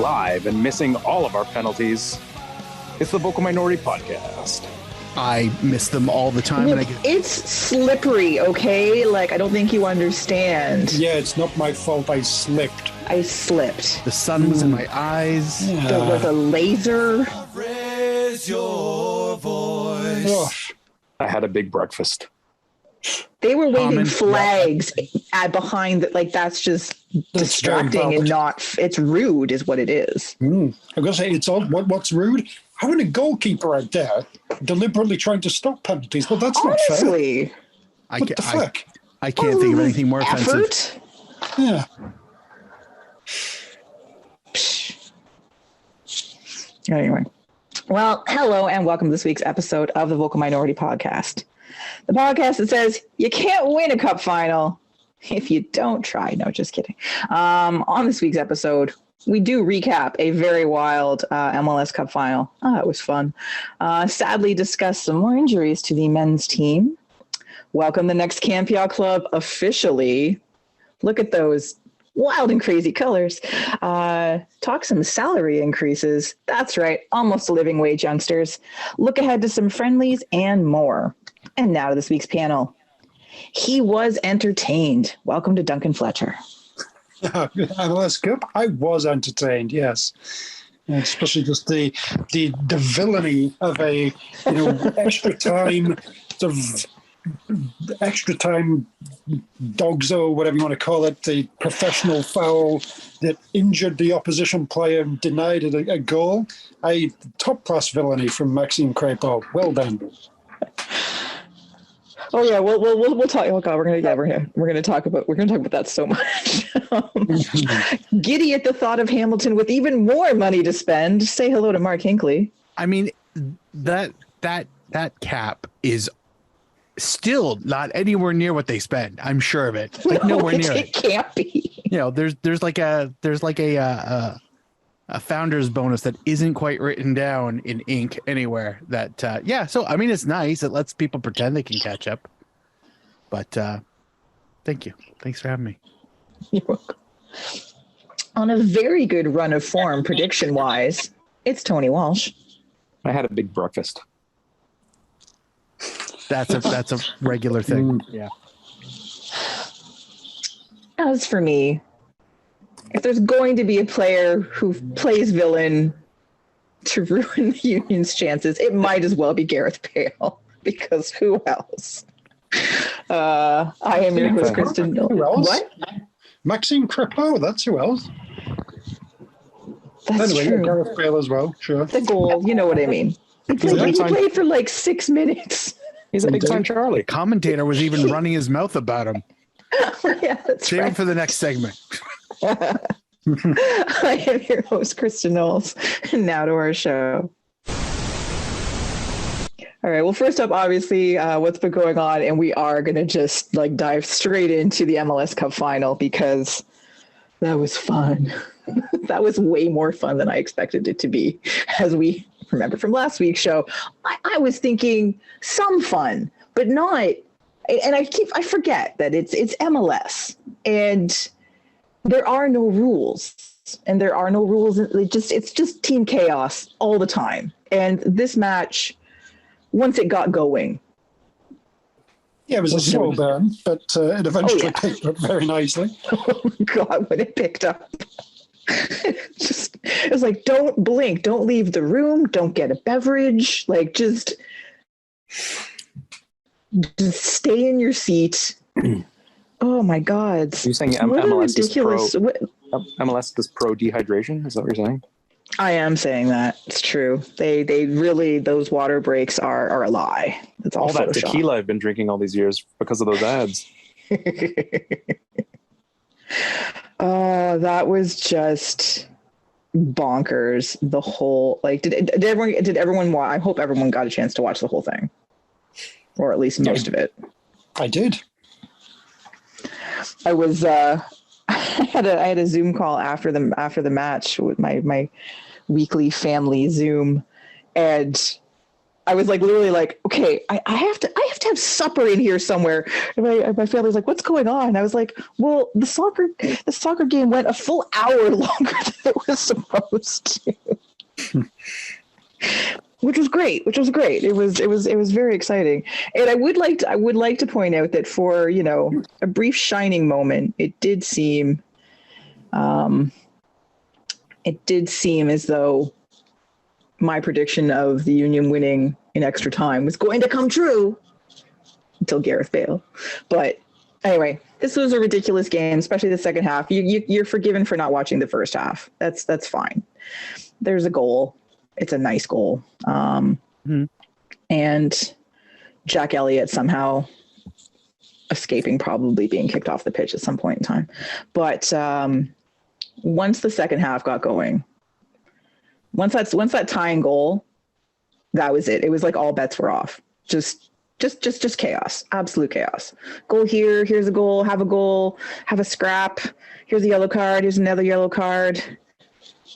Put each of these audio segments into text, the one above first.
live and missing all of our penalties. It's the Vocal Minority Podcast. I miss them all the time. Look, it's slippery, okay? Like, I don't think you understand. Yeah, it's not my fault. I slipped. I slipped. The sun was in my eyes. There was a laser. Raise your voice. Oh, I had a big breakfast. They were waving flags behind that. Like, that's just distracting and not. It's rude, is what it is. I'm gonna say it's odd. What's rude? Having a goalkeeper out there deliberately trying to stop penalties, but that's not fair. Honestly, What the fuck? I can't think of anything more offensive. Yeah. Anyway, well, hello and welcome to this week's episode of the Vocal Minority Podcast. The podcast that says you can't win a cup final if you don't try. No, just kidding. On this week's episode, we do recap a very wild MLS Cup Final. It was fun. Sadly, discuss some more injuries to the men's team. Welcome the next Campion Club officially. Look at those wild and crazy colors. Talk some salary increases. That's right, almost a living wage, youngsters. Look ahead to some friendlies and more. And now to this week's panel. He was entertained. Welcome to Duncan Fletcher. MLS Cup. I was entertained, yes. Especially just the villainy of a extra time dogs or whatever you want to call it, the professional foul that injured the opposition player and denied it a goal. A top class villainy from Maxime Crépeau. Well done. Oh yeah, we'll talk. Oh god, we're gonna talk about that so much. Giddy at the thought of Hamilton with even more money to spend. Say hello to Mark Hinckley. I mean, that cap is still not anywhere near what they spend. I'm sure of it. Like nowhere near it. It can't be. There's like a founder's bonus that isn't quite written down in ink anywhere. That so I mean, it's nice. It lets people pretend they can catch up. But thank you. Thanks for having me. You're welcome. On a very good run of form, prediction wise, it's Tony Walsh. I had a big breakfast. That's a regular thing. Yeah. As for me, if there's going to be a player who plays villain to ruin the Union's chances, it might as well be Gareth Bale, because who else? I am your host, Kristin. Who else? What? Maxime Crépeau, that's who else. That's anyway, true. Gareth Bale as well, sure. The goal, you know what I mean. He played for like 6 minutes. He's a big time Charlie. The commentator was even running his mouth about him. Yeah, that's Save right. him for the next segment. I am your host, Kristin Knowles. And now to our show. All right. Well, first up, obviously, what's been going on, and we are going to just dive straight into the MLS Cup Final because that was fun. That was way more fun than I expected it to be. As we remember from last week's show, I was thinking some fun, but not. And I forget that it's MLS, and there are no rules, and there are no rules. It's just team chaos all the time. And this match, once it got going, yeah, it was a slow burn, but it eventually picked up very nicely. Oh God, when it picked up, it was like, don't blink, don't leave the room, don't get a beverage, just stay in your seat. Oh my God! Are you saying MLS is pro dehydration? Is that what you're saying? I am saying that. It's true. They really, those water breaks are a lie. It's all that Photoshop. tequila I've been drinking all these years because of those ads. That was just bonkers. The whole did everyone I hope everyone got a chance to watch the whole thing, or at least most of it. I did. I was I had a Zoom call after the match with my weekly family Zoom, and I was like literally like, okay, I have to have supper in here somewhere. And my family's like, what's going on? And I was like, well, the soccer game went a full hour longer than it was supposed to. Which was great. It was very exciting. And I would like to point out that for, a brief shining moment, it did seem as though my prediction of the Union winning in extra time was going to come true until Gareth Bale. But anyway, this was a ridiculous game, especially the second half. You're forgiven for not watching the first half. That's fine. There's a goal. It's a nice goal. And Jack Elliott somehow escaping probably being kicked off the pitch at some point in time. But once the second half got going, once that tying goal, that was it. It was like all bets were off. Just chaos, absolute chaos. Goal here, here's a goal, have a scrap. Here's a yellow card. Here's another yellow card.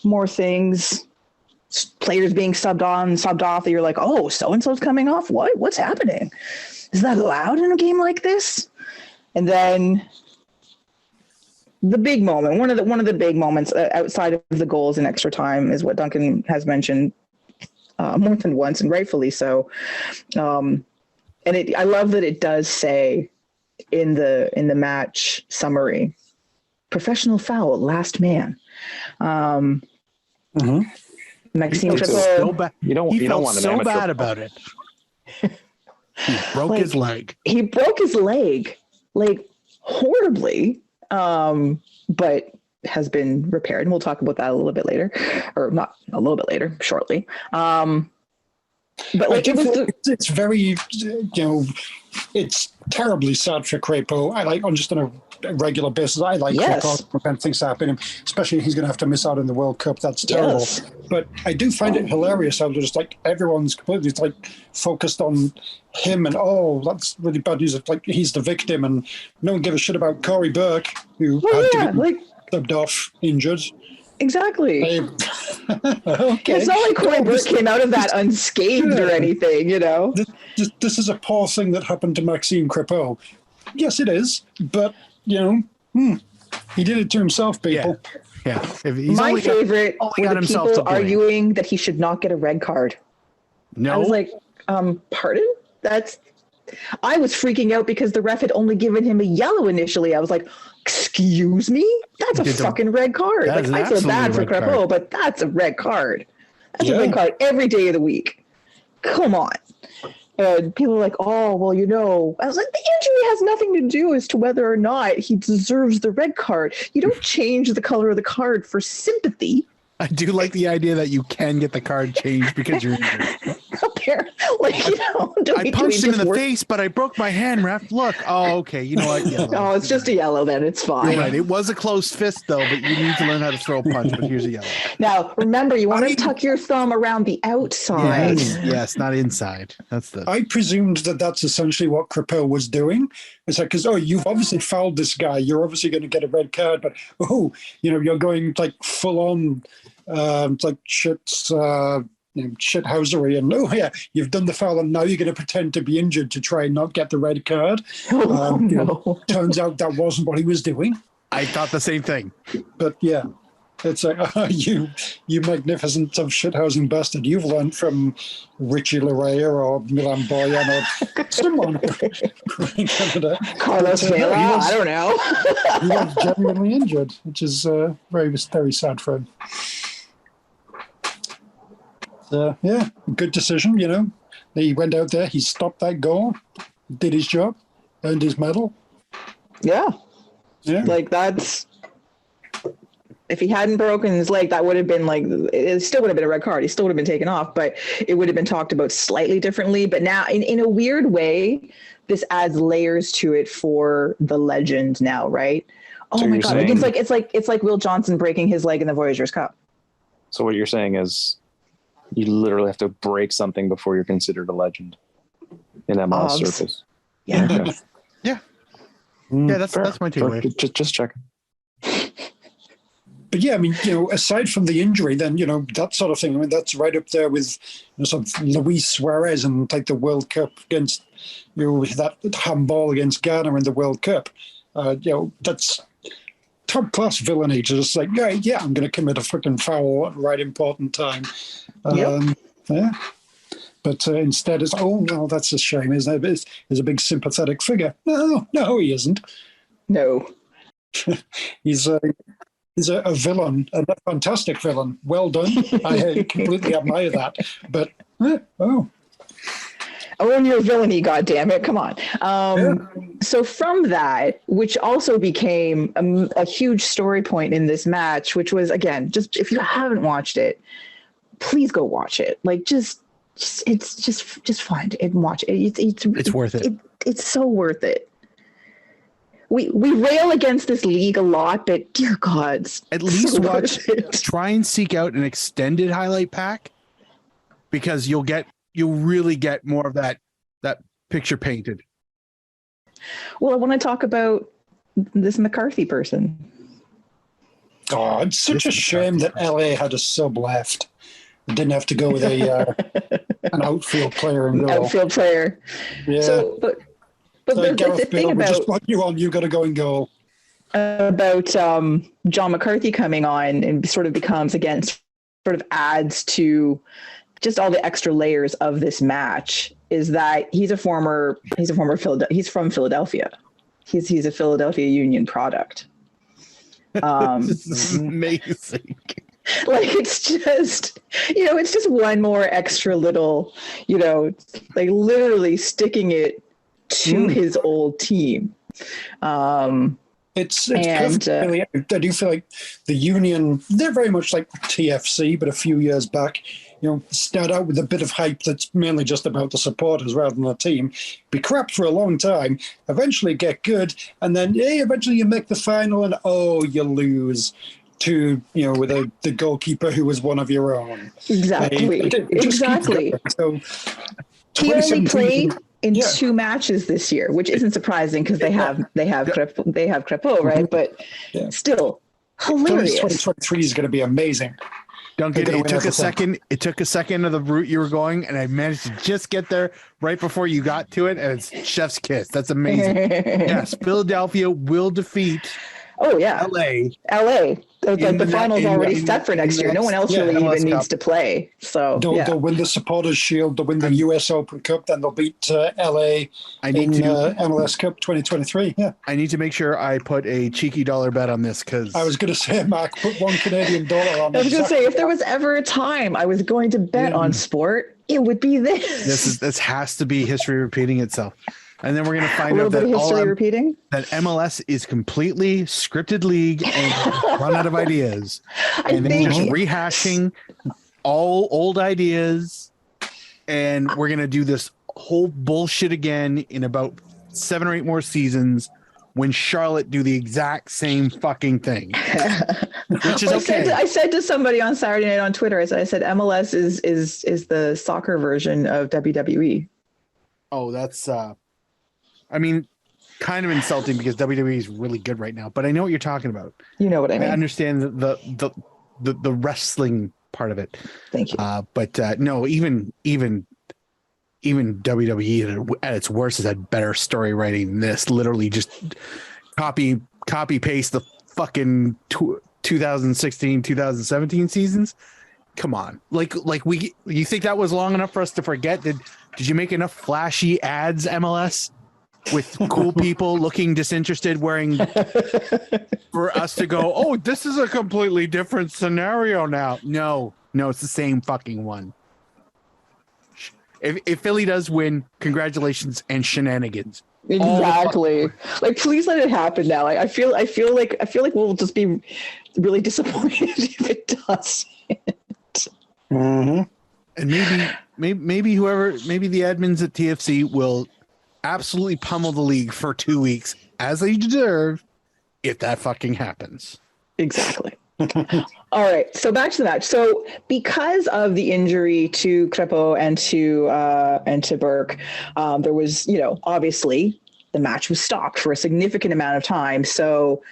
More things. Players being subbed off that you're like, oh, so-and-so's coming off? What's happening? Is that allowed in a game like this? And then the big moment, one of the big moments outside of the goals in extra time is what Duncan has mentioned more than once, and rightfully so. And I love that it does say in the match summary, professional foul, last man. Maxime Tricot. You don't want an so amateur bad about it. He broke his leg. He broke his leg, like horribly, but has been repaired, and we'll talk about that a little bit later, or not a little bit later, shortly. But like it's very, it's terribly sad for Crépeau. On just on a regular basis. I like Crépeau to prevent things happening, especially if he's going to have to miss out on the World Cup. That's terrible. Yes. But I do find it hilarious how just like everyone's completely focused on him and that's really bad news. It's like he's the victim, and no one gives a shit about Corey Burke, who had to be subbed off injured. Exactly. Okay. It's not like Corey Burke came out of that unscathed or anything, This is a poor thing that happened to Maxime Crépeau. Yes, it is, but he did it to himself, people. Yeah. My favorite were the people arguing that he should not get a red card. No. I was like, pardon? I was freaking out because the ref had only given him a yellow initially. I was like, excuse me? That's a fucking red card. I feel bad for Crépeau, but that's a red card. That's a red card every day of the week. Come on. And people are like, oh, well, I was like, the injury has nothing to do as to whether or not he deserves the red card. You don't change the color of the card for sympathy. I do like the idea that you can get the card changed because you're injured. I punched him in the face, but I broke my hand, ref. Look. Oh, okay. You know what? Yellow. Oh, it's just a yellow then. It's fine. You're right. It was a closed fist, though, but you need to learn how to throw a punch, but here's a yellow. Now, remember, you want to tuck your thumb around the outside. Yes, not inside. I presumed that's essentially what Crépeau was doing. It's like, because, you've obviously fouled this guy. You're obviously going to get a red card, but, you're going, full on, shithousery, and you've done the foul, and now you're going to pretend to be injured to try and not get the red card. No. Turns out that wasn't what he was doing. I thought the same thing. But it's like, you magnificent shithousing bastard. You've learned from Richie Larea or Milan Boyan or someone in Canada. Carlos Vela, I don't know. He was genuinely injured, which is very, very sad for him. Good decision, He went out there, he stopped that goal, did his job, earned his medal. Yeah. That's... If he hadn't broken his leg, that would have been it still would have been a red card. He still would have been taken off, but it would have been talked about slightly differently. But now, in a weird way, this adds layers to it for the legend now, right? Oh my God. It's like Will Johnson breaking his leg in the Voyageurs Cup. So what you're saying is, you literally have to break something before you're considered a legend in MLS circles. Yeah. Okay. Yeah. That's my takeaway. Just checking. But yeah, I mean, aside from the injury, then, that sort of thing, I mean, that's right up there with sort of Luis Suarez and like the World Cup against, that handball against Ghana in the World Cup. That's top class villainy to just like, yeah, I'm going to commit a fucking foul at the right important time. Yeah. But instead it's, oh, well, that's a shame, isn't it? He's a big sympathetic figure. No, he isn't. No. He's a villain, a fantastic villain. Well done. I completely admire that. But, Own your villainy, goddammit. Come on. So from that, which also became a huge story point in this match, which was, again, just if you haven't watched it, please go watch it. Like, just find it and watch it. It's worth it. It's so worth it. We rail against this league a lot, but dear gods, at least try and seek out an extended highlight pack, because you'll really get more of that picture painted. Well, I want to talk about this McCarthy person. Oh, it's such a shame that LA had a sub left. It didn't have to go with an outfield player and goal. Outfield player. Yeah. So, but the thing about, just put you on, you got to go and goal. About John McCarthy coming on and sort of becomes, again, sort of adds to just all the extra layers of this match, is that he's from Philadelphia. He's a Philadelphia Union product. This is amazing. Like, it's just one more extra little, like literally sticking it to his old team. It's perfect, really. I do feel like the Union, they're very much like TFC, but a few years back, start out with a bit of hype that's mainly just about the supporters rather than the team. Be crap for a long time, eventually get good, and then eventually you make the final and you lose to, with the goalkeeper who was one of your own. Exactly. Exactly. So he only played in 2 matches this year, which isn't surprising because they have Crepeau, right? But still hilarious. 2023 is going to be amazing. Duncan, it took a second. It took a second of the route you were going, and I managed to just get there right before you got to it, and it's chef's kiss. That's amazing. Yes, Philadelphia will defeat. Oh yeah, LA. The final's already set for next year. No one else really MLS even Cup. needs to play. So they'll win the Supporters Shield. They'll win the US Open Cup. Then they'll beat LA in MLS Cup 2023. Yeah. I need to make sure I put a cheeky dollar bet on this, because I was going to say, Mark, put $1 Canadian on. I was going to say, if there was ever a time I was going to bet on sport, it would be this. This has to be history repeating itself. And then we're going to find out that MLS is completely scripted league and run out of ideas. And they're just rehashing all old ideas. And we're going to do this whole bullshit again in about 7 or 8 more seasons when Charlotte do the exact same fucking thing. Which is okay. I said to somebody on Saturday night on Twitter, I said MLS is the soccer version of WWE. Oh, that's kind of insulting because WWE is really good right now, but I know what you're talking about. You know what I mean. I understand the wrestling part of it. Thank you. But no, even WWE at its worst has had better story writing than this. Literally just copy paste the fucking 2016, 2017 seasons. Come on. Like you think that was long enough for us to forget? Did you make enough flashy ads, MLS? With cool people looking disinterested, wearing for us to go, oh, this is a completely different scenario now. No, it's the same fucking one. If Philly does win, congratulations and shenanigans. Exactly. Like, please let it happen now. Like, I feel like we'll just be really disappointed if it doesn't. Mm-hmm. And maybe the admins at TFC will absolutely pummel the league for 2 weeks, as they deserve, if that fucking happens. Exactly. All right, so back to the match. So because of the injury to Crepeau and to Burke, there was, obviously the match was stopped for a significant amount of time. So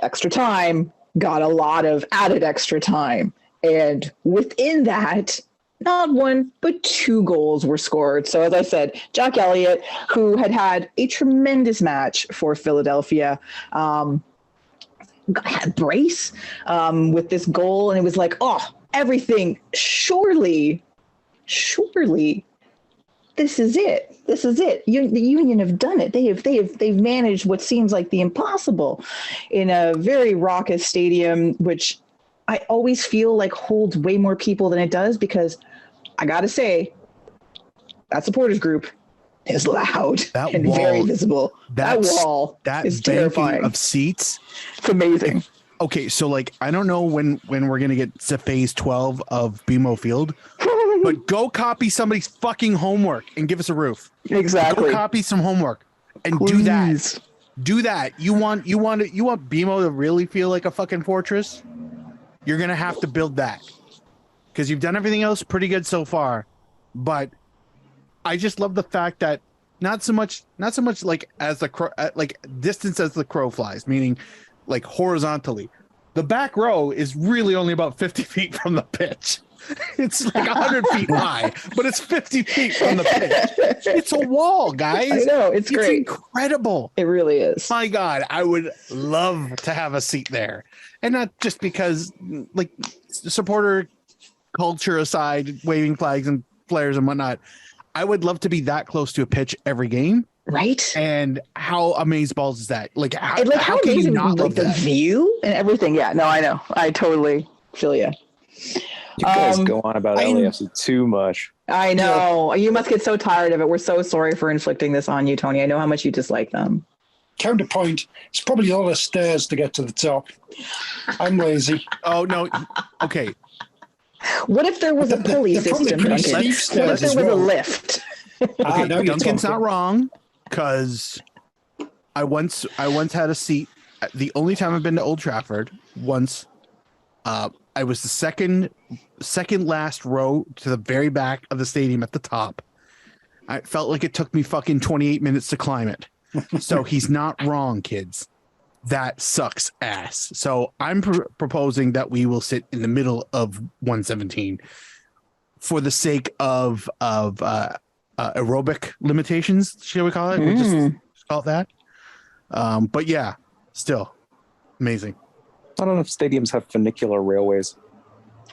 extra time, got a lot of added extra time. And within that, not one, but 2 goals were scored. So as I said, Jack Elliott, who had a tremendous match for Philadelphia, had a brace with this goal. And it was like, oh, everything, surely, this is it. This is it. The Union have done it. They've managed what seems like the impossible in a very raucous stadium, which I always feel like holds way more people than it does, because I gotta say, that supporters group is loud and very visible. That wall is terrifying. Of seats. It's amazing. Okay, so like I don't know when we're gonna get to phase 12 of BMO Field, but go copy somebody's fucking homework and give us a roof. Exactly. Go copy some homework and Please. do that. Do that. You want BMO to really feel like a fucking fortress? You're gonna have to build that, because you've done everything else pretty good so far. But I just love the fact that not so much like as the like distance as the crow flies, meaning like horizontally. The back row is really only about 50 feet from the pitch. It's like 100 feet high, but it's 50 feet from the pitch. It's a wall, guys. I know, it's great. Incredible. It really is. My God, I would love to have a seat there. And not just because, like, supporter culture aside, waving flags and flares and whatnot, I would love to be that close to a pitch every game. Right. And how amazeballs is that? Like, how amazing, can you not love the that? view and everything. Yeah, no, I know. I totally feel you. You guys go on about LAFC too much. I know. You must get so tired of it. We're so sorry for inflicting this on you, Tony. I know how much you dislike them. Counterpoint, it's probably all the stairs to get to the top. I'm lazy. Oh, no. Okay. What if there was a pulley system, Duncan? What if there was a lift? Okay, no, Duncan's not wrong, because I once had a seat. The only time I've been to Old Trafford, once, I was the second last row to the very back of the stadium at the top. I felt like it took me fucking 28 minutes to climb it. So he's not wrong, kids. That sucks ass. So I'm proposing that we will sit in the middle of 117 for the sake of aerobic limitations, shall we call it? We just call it that. But yeah, still amazing. I don't know if stadiums have funicular railways.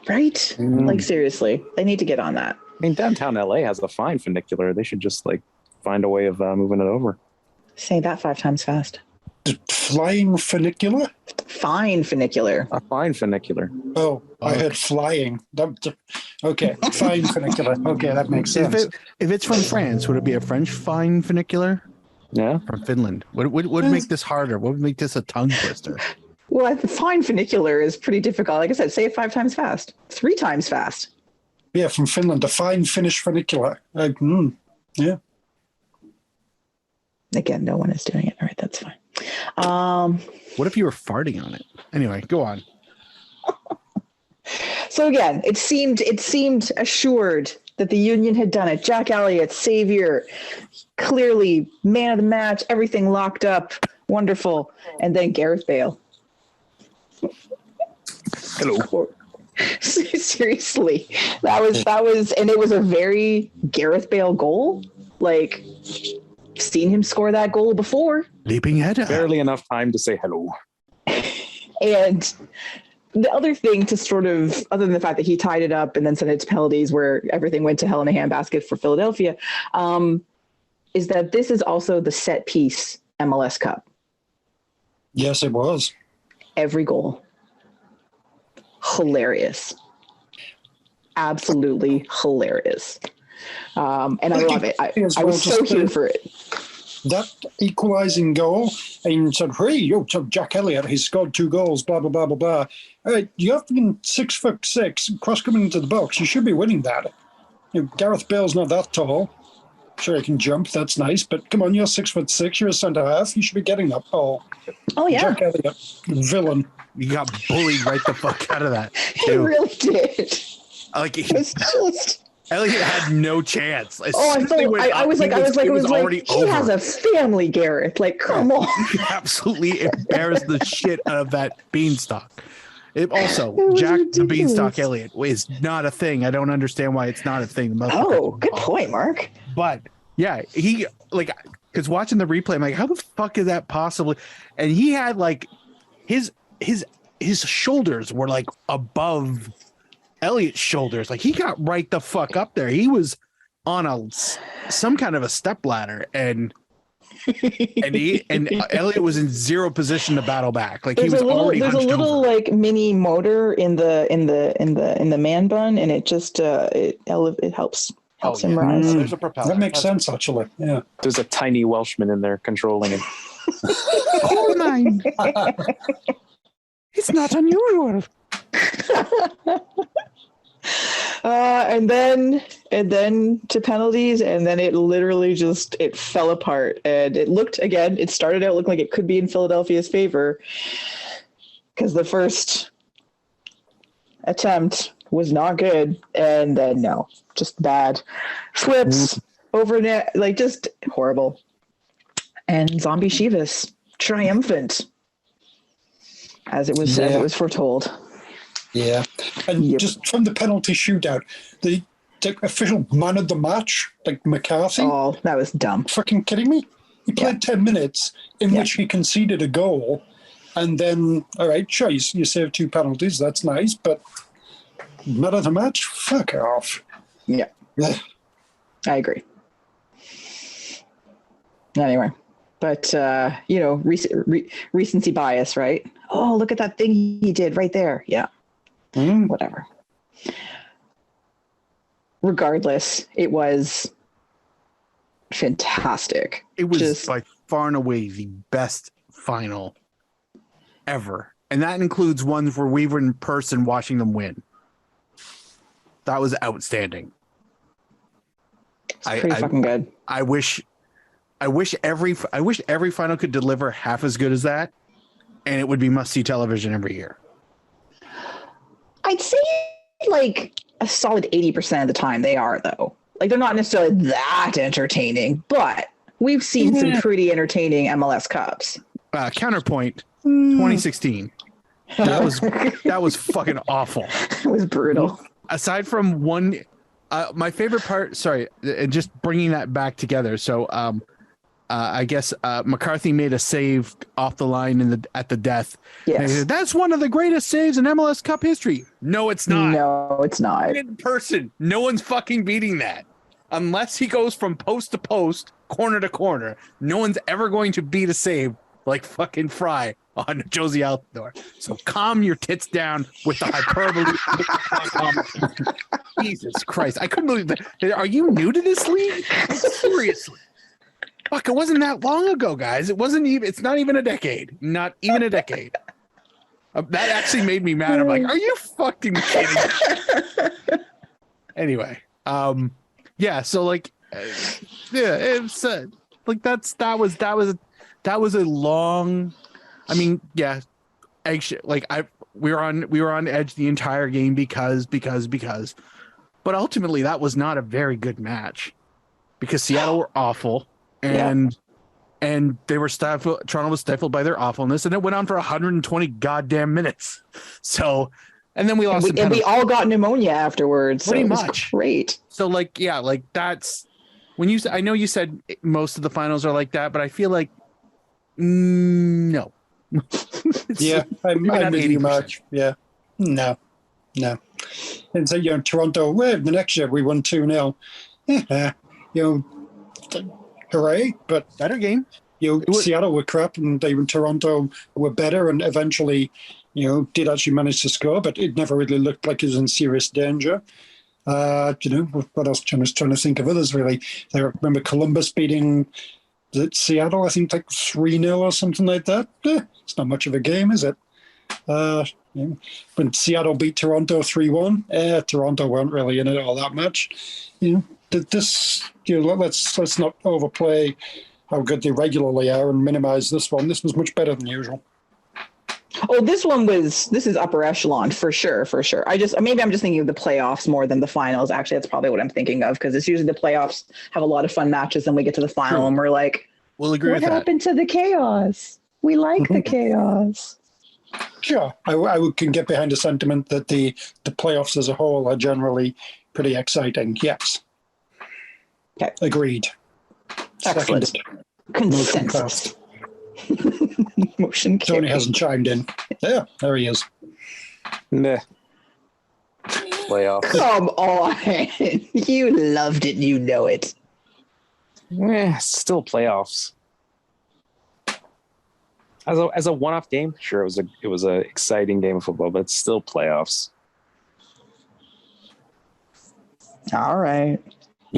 Right? Like, seriously, they need to get on that. I mean, downtown LA has a fine funicular. They should just like find a way of moving it over. Say that 5 times fast. Flying funicular? Fine funicular. A fine funicular. Oh, I heard flying. Okay, fine funicular. Okay, that makes sense. If it's from France, would it be a French fine funicular? Yeah. From Finland. What would make this harder? What would make this a tongue twister? Well, the fine funicular is pretty difficult. Like I said, say it 5 times fast. 3 times fast. Yeah, from Finland, a fine Finnish funicular. Yeah. Again, no one is doing it. All right, that's fine. What if you were farting on it? Anyway, go on. So again, it seemed assured that the Union had done it. Jack Elliott, savior, clearly man of the match, everything locked up, wonderful. And then Gareth Bale. Hello. Seriously, that was, and it was a very Gareth Bale goal. Like, seen him score that goal before. Leaping header. Barely enough time to say hello. And the other thing to sort of, other than the fact that he tied it up and then sent it to penalties where everything went to hell in a handbasket for Philadelphia, is that this is also the set piece MLS Cup. Yes, it was. Every goal. Hilarious. Absolutely hilarious. And I love it. I was so here for it. That equalising goal, and said, "Hey, yo, Jack Elliott, he's scored 2 goals, blah, blah, blah, blah, blah. You have been 6'6", cross coming into the box. You should be winning that. Gareth Bale's not that tall. Sure, he can jump. That's nice. But come on, you're 6'6". You're a centre-half. You should be getting that ball." Oh, yeah. Jack Elliott, villain. You got bullied right the fuck out of that. He really did. Like, It was just... Elliott had no chance. I was like, already he has a family, Gareth. Like, come on. He absolutely embarrassed the shit out of that beanstalk. Jack ridiculous. the Beanstalk Elliott is not a thing. I don't understand why it's not a thing. Good point, Mark. But yeah, he because watching the replay, I'm like, how the fuck is that possible? And he had like his shoulders were like above Elliott's shoulders. Like he got right the fuck up there. He was on some kind of a step ladder, and Elliott was in zero position to battle back. Like there's a little like mini motor in the man bun, and it just it helps him rise. There's a propeller. That makes sense, actually. Yeah. There's a tiny Welshman in there controlling him. Coal mine. It's not unusual. And then to penalties, and then it literally it fell apart, and it started out looking like it could be in Philadelphia's favor because the first attempt was not good, and then just bad flips over net, like just horrible. And Zombie Chivas triumphant, as it was foretold. Yeah, and just from the penalty shootout, the official man of the match, like McCarthy. Oh, that was dumb. Fucking kidding me? He played 10 minutes in which he conceded a goal, and then, all right, sure, you saved 2 penalties, that's nice, but man of the match? Fuck off. Yeah. I agree. Anyway, but, recency bias, right? Oh, look at that thing he did right there. Yeah. Whatever. Regardless, it was fantastic. It was by far and away the best final ever. And that includes ones where we were in person watching them win. That was outstanding. It's pretty fucking good. I wish every final could deliver half as good as that, and it would be must-see television every year. I'd say like a solid 80% of the time they are, though. Like they're not necessarily that entertaining, but we've seen some pretty entertaining MLS Cups. Counterpoint, 2016. That was fucking awful. It was brutal. Aside from one, my favorite part. Sorry, and just bringing that back together. So, I guess McCarthy made a save off the line at the death. Yes. Said, that's one of the greatest saves in MLS Cup history. No, it's not. No, it's not. In person, no one's fucking beating that. Unless he goes from post to post, corner to corner, no one's ever going to beat a save like fucking Fry on Josie Altidore. So calm your tits down with the hyperbole. Jesus Christ. I couldn't believe that. Are you new to this league? Seriously. Fuck, it wasn't that long ago, guys. It's not even a decade. Not even a decade. That actually made me mad. I'm like, are you fucking kidding me? Anyway, yeah, so like, it's like that was a long, I mean, yeah, like we were on edge the entire game because, but ultimately that was not a very good match because Seattle were awful. And they were Toronto was stifled by their awfulness, and it went on for 120 goddamn minutes. So, and then we lost. And we all got pneumonia afterwards. Pretty much. Much. Great. So, like, yeah, like that's when I know you said most of the finals are like that, but I feel like no. Yeah, I'm with you, Mark. Yeah, no. And so Toronto. Well, the next year we won 2-0. Hooray, but better game. Seattle were crap, and Toronto were better, and eventually, did actually manage to score, but it never really looked like it was in serious danger. What else? I was trying to think of others, really. I remember Columbus beating Seattle, I think, like 3-0 or something like that. It's not much of a game, is it? When Seattle beat Toronto 3-1, Toronto weren't really in it all that much. Let's not overplay how good they regularly are and minimize this one. This was much better than usual. Oh, this is upper echelon for sure. Maybe I'm just thinking of the playoffs more than the finals. Actually, that's probably what I'm thinking of, because it's usually the playoffs have a lot of fun matches, and we get to the final and we're like, we'll agree with what that. happened to the chaos? We like the chaos. Sure, can get behind the sentiment that the playoffs as a whole are generally pretty exciting. Yes. Okay. Agreed. Excellent. Seconded. Consensus. Motion carried. Tony hasn't chimed in. Yeah, there he is. Meh. Playoffs. Come on. You loved it. You know it. Still playoffs. As a one-off game, sure, it was a exciting game of football, but it's still playoffs. All right.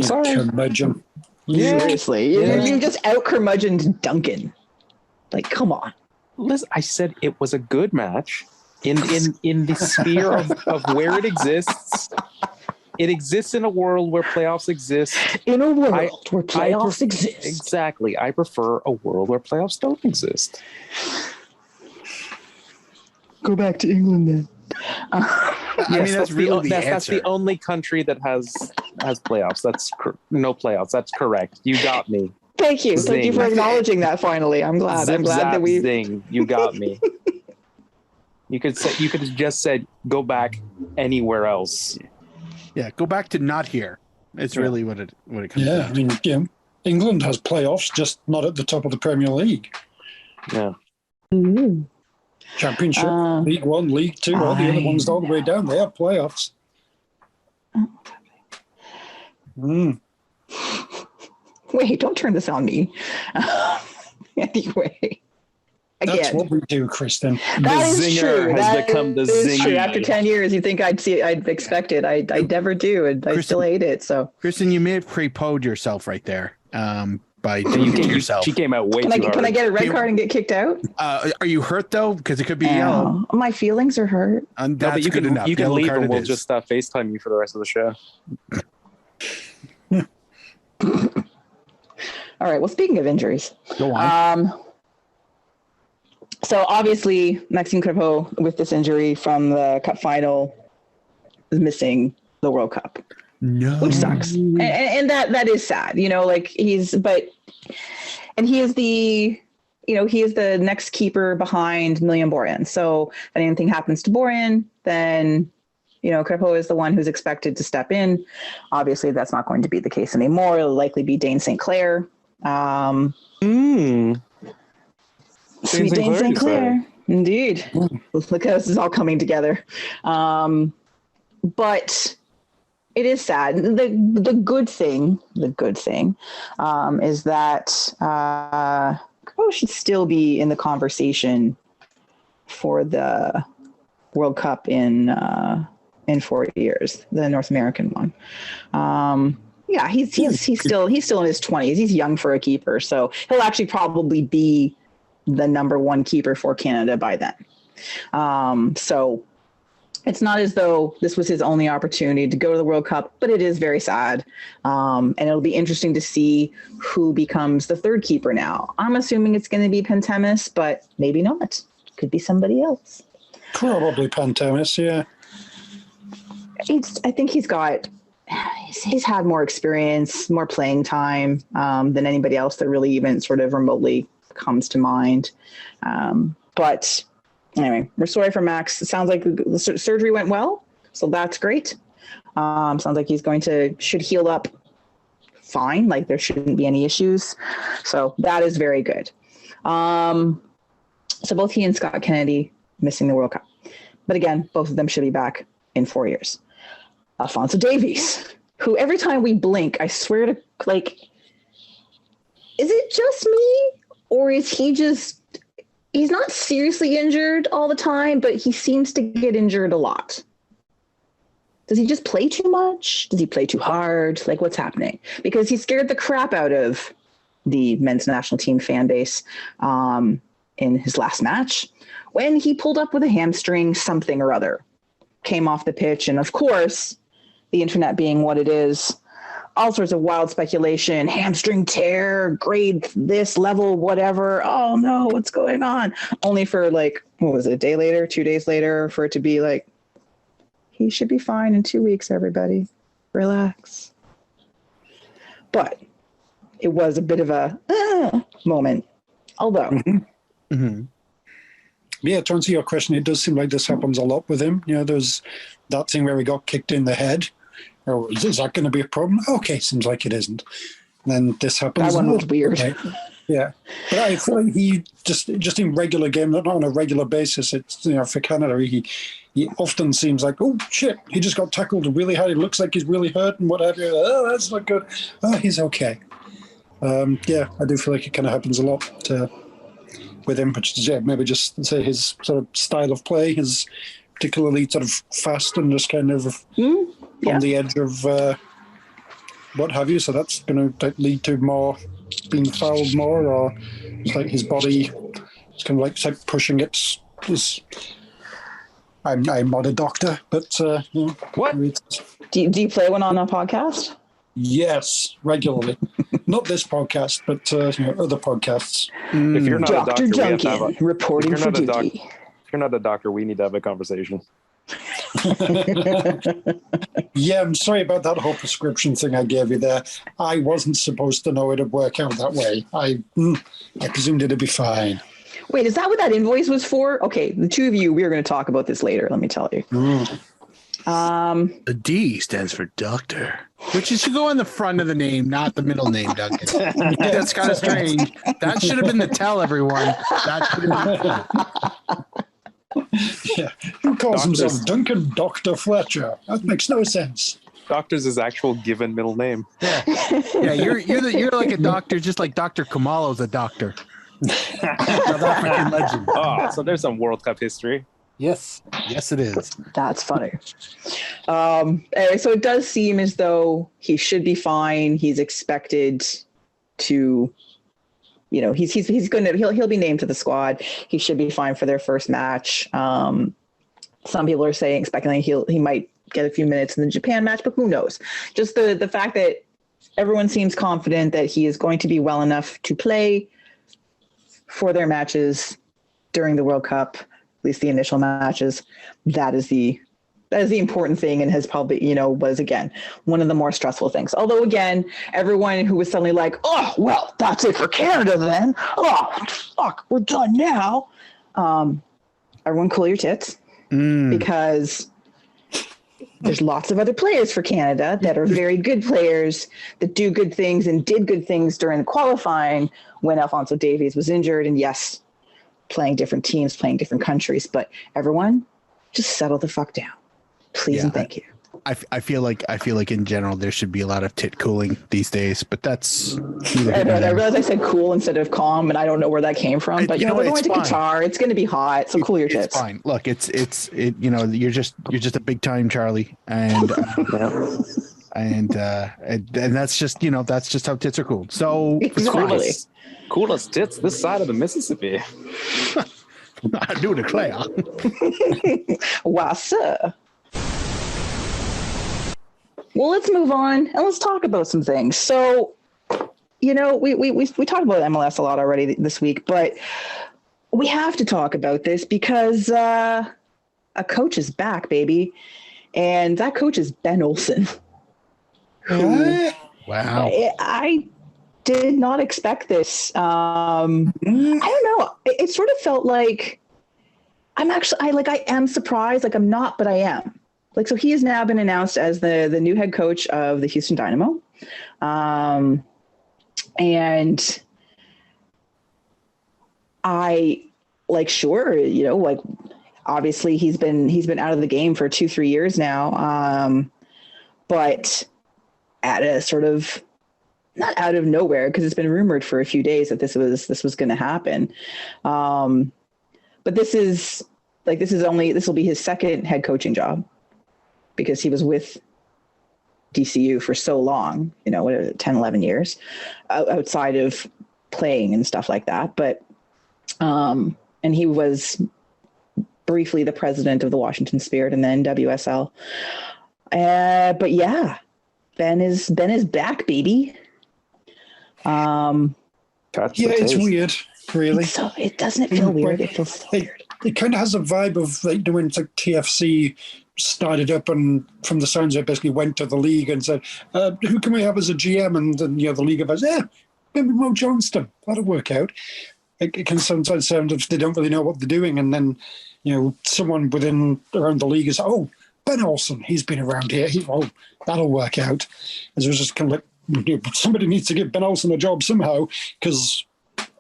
Sorry. Curmudgeon. Yeah. Seriously. Yeah. You just out-curmudgeoned Duncan. Like, come on. Listen, I said it was a good match in the sphere of where it exists. It exists in a world where playoffs exist. In a world where playoffs exist. Exactly. I prefer a world where playoffs don't exist. Go back to England then. That's really the answer. That's the only country that has playoffs. That's no playoffs. That's correct. You got me. Thank you. Zing. Thank you for acknowledging that finally. I'm glad. Zim, I'm glad that we zing. You got me. You could have just said go back anywhere else. Yeah, go back to not here. It's really what it comes down to. I mean, England has playoffs, just not at the top of the Premier League. Yeah. Mm-hmm. Championship, League One, League Two, all the other ones all the way down. They have playoffs. Wait, don't turn this on me. Anyway. Again. That's what we do, Kristin. That is zinger true. has become the zinger. True. After 10 years, you think I'd expect it. I never do, and I still hate it. So, Kristin, you may have pre-poed yourself right there by doing it to yourself. She came out way too hard. Can I get a red card and get kicked out? Are you hurt though? Because it could be yellow. My feelings are hurt. And No, that's but you good can enough. you can Yellow leave card and it we'll is. just FaceTime you for the rest of the show. All right. Well, speaking of injuries, Go on. So obviously, Maxime Crepeau, with this injury from the Cup Final, is missing the World Cup, which sucks, and that is sad. You know, like he is the next keeper behind Million Borin. So if anything happens to Borin, then Crepeau is the one who's expected to step in. Obviously, that's not going to be the case anymore. It'll likely be Dane St. Clair. Sweet Dane St. Clair. Indeed. Look how this is all coming together. But it is sad. The good thing is that Crepeau should still be in the conversation for the World Cup in 4 years, the North American one. He's still in his 20s. He's young for a keeper, so he'll actually probably be the number one keeper for Canada by then. So it's not as though this was his only opportunity to go to the World Cup, but it is very sad. And it'll be interesting to see who becomes the third keeper now. I'm assuming it's going to be Pentemis, but maybe not. Could be somebody else. Probably Pentemis, yeah. I think he's had more experience, more playing time than anybody else that really even sort of remotely comes to mind. But anyway, we're sorry for Max. It sounds like the surgery went well, so that's great. Sounds like should heal up fine. Like there shouldn't be any issues. So that is very good. So both he and Scott Kennedy missing the World Cup. But again, both of them should be back in 4 years. Alphonso Davies, who every time we blink, I swear to, like, is it just me? Or is he's not seriously injured all the time, but he seems to get injured a lot. Does he just play too much? Does he play too hard? Like, what's happening? Because he scared the crap out of the men's national team fan base in his last match when he pulled up with a hamstring something or other, came off the pitch. And of course, the internet being what it is, all sorts of wild speculation, hamstring tear, grade this level, whatever. Oh no, what's going on? Only for what was it, a day later, 2 days later, for it to be like, he should be fine in 2 weeks, everybody. Relax. But it was a bit of a moment. Although. Yeah, to answer your question, it does seem like this happens a lot with him. You know, there's that thing where he got kicked in the head. Oh, is that going to be a problem? Okay, seems like it isn't. And then this happens. That one was weird. Right? Yeah, but I feel like he just in regular game, not on a regular basis. It's, you know, for Canada, he often seems like, oh shit, he just got tackled really hard. It looks like he's really hurt and what have you. Oh, that's not good. Oh, he's okay. Yeah, I do feel like it kind of happens a lot with him, but yeah, maybe just say his sort of style of play is particularly sort of fast and just kind of on the edge of what have you. So that's going to lead to more being fouled more, or it's like his body is kind of like pushing it. I'm not a doctor, but what? Do you play one on a podcast? Yes, regularly. Not this podcast, but other podcasts. If you're not Dr. a doctor, Duncan reporting for duty. If you're not a doctor, we need to have a conversation. Yeah, I'm sorry about that whole prescription thing I gave you there. I wasn't supposed to know it'd work out that way. I presumed it'd be fine. Wait, is that what that invoice was for? Okay, the two of you, we are going to talk about this later. Let me tell you. The D stands for doctor, which should go on the front of the name, not the middle name, Duncan. That's kind of strange. That should have been the tell, everyone. That should have been. Yeah. Who calls himself Duncan Dr. Fletcher? That makes no sense. Doctor's his actual given middle name. Yeah, you're like a doctor, just like Dr. Kamalo's a doctor. South African legend. Oh, so there's some World Cup history. Yes, it is. That's funny. Anyway, so it does seem as though he should be fine. He's expected to, he'll be named to the squad. He should be fine for their first match. Some people are expecting he might get a few minutes in the Japan match, but who knows? Just the fact that everyone seems confident that he is going to be well enough to play for their matches during the World Cup, at least the initial matches. That is the important thing, and has probably, was again one of the more stressful things. Although again, everyone who was suddenly like, oh, well, that's it for Canada then. Oh, fuck, we're done now. Everyone cool your tits, because there's lots of other players for Canada that are very good players that do good things and did good things during the qualifying when Alphonso Davies was injured. And yes, playing different teams, playing different countries, but everyone just settle the fuck down, please. And thank you. I feel like in general there should be a lot of tit cooling these days, but that's. I realized I said cool instead of calm, and I don't know where that came from. But we're going to Qatar. It's going to be hot, so cool your tits. It's fine. Look, you're just a big time Charlie, and and that's just that's just how tits are cooled. So exactly. Coolest tits this side of the Mississippi. I do declare. Why, sir? Well, let's move on and let's talk about some things. So, we talked about MLS a lot already this week, but we have to talk about this because a coach is back, baby. And that coach is Ben Olsen. Wow. I did not expect this. I don't know. It sort of felt like I am surprised. Like I'm not, but I am. Like, so he has now been announced as the new head coach of the Houston Dynamo. And I sure, obviously he's been out of the game for 2-3 years now. But at a sort of, not out of nowhere, because it's been rumored for a few days that this was going to happen. But this will be his second head coaching job, because he was with DCU for so long, 10, 11 years outside of playing and stuff like that. But, and he was briefly the president of the Washington Spirit and then WSL. But yeah, Ben is back, baby. It's weird, really. So it doesn't feel weird. It feels so weird. it kind of has a vibe of like when it's like TFC started up and from the sounds of it basically went to the league and said, who can we have as a GM? And then, the league of us, maybe Mo Johnston, that'll work out. It can sometimes sound as if they don't really know what they're doing. And then, someone around the league is, Ben Olsen, he's been around here. That'll work out. As it was just kind of like, somebody needs to give Ben Olsen a job somehow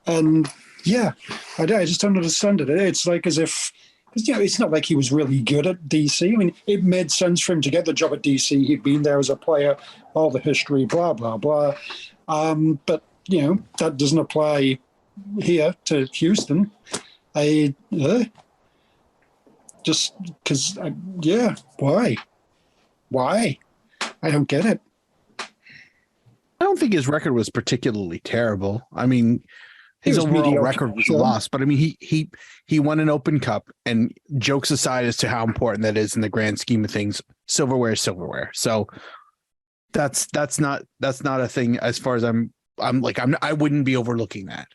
I just don't understand it. It's like as if, it's not like he was really good at DC. I mean, it made sense for him to get the job at DC. He'd been there as a player, all the history, blah, blah, blah. But, that doesn't apply here to Houston. Just because, why? Why? I don't get it. I don't think his record was particularly terrible. I mean, his overall record was a loss, but I mean, he won an Open Cup, and jokes aside as to how important that is in the grand scheme of things, silverware is silverware. So that's not a thing as far as I wouldn't be overlooking that.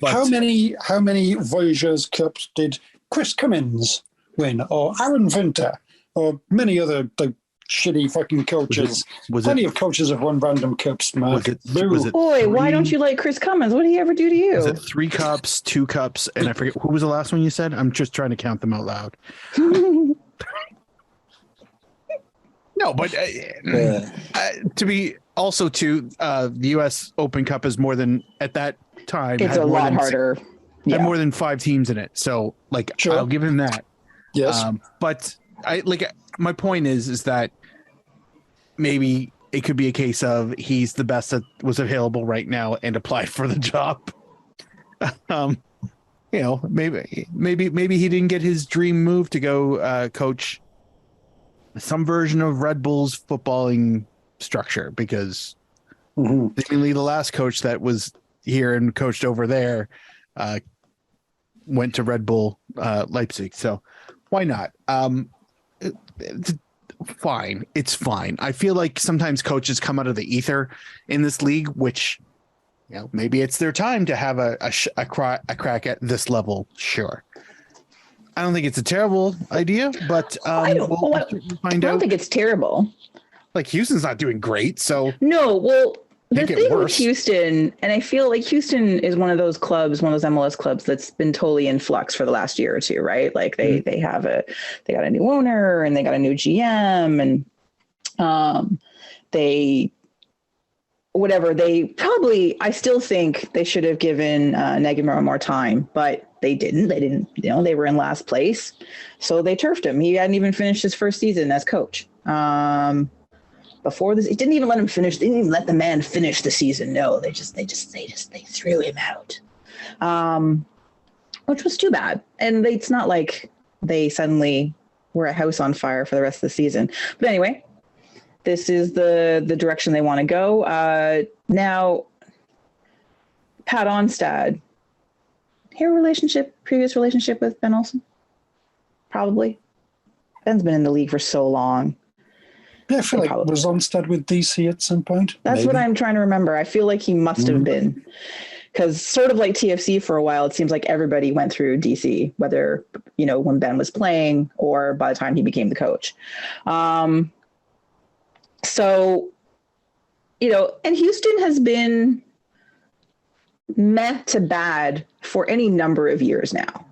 But how many Voyageurs Cups did Chris Cummins win, or Aaron Vinter, or many other shitty fucking coaches? Plenty of coaches have won random cups, Mark. Boy, why don't you like Chris Cummins? What did he ever do to you? Was it 3 cups, 2 cups, and I forget who was the last one you said? I'm just trying to count them out loud. No, but to be also the U.S. Open Cup is more than at that time. It's a lot harder. Had more than 5 teams in it, so sure. I'll give him that. Yes, but my point is that maybe it could be a case of he's the best that was available right now and applied for the job. Maybe he didn't get his dream move to go coach some version of Red Bull's footballing structure, because seemingly the last coach that was here and coached over there went to Red Bull Leipzig. So why not? Fine. It's fine. I feel like sometimes coaches come out of the ether in this league, which, maybe it's their time to have a crack at this level. Sure. I don't think it's a terrible idea, but I don't think it's terrible. Houston's not doing great, so no. Well, the thing with Houston, and I feel like Houston is one of those MLS clubs that's been totally in flux for the last year or two, right? Like they got a new owner and they got a new GM, and I still think they should have given Nagamura more time, but they didn't. They were in last place, so they turfed him. He hadn't even finished his first season as coach. Before this, it didn't even let him finish. They didn't even let the man finish the season. No, they threw him out, which was too bad. And it's not like they suddenly were a house on fire for the rest of the season. But anyway, this is the direction they want to go. Now, Pat Onstad, previous relationship with Ben Olsen? Probably. Ben's been in the league for so long. Yeah, I feel like was Onstad with DC at some point. That's what I'm trying to remember. I feel like he must have been, because sort of like TFC for a while, it seems like everybody went through DC, whether, when Ben was playing or by the time he became the coach. So, and Houston has been meh to bad for any number of years now.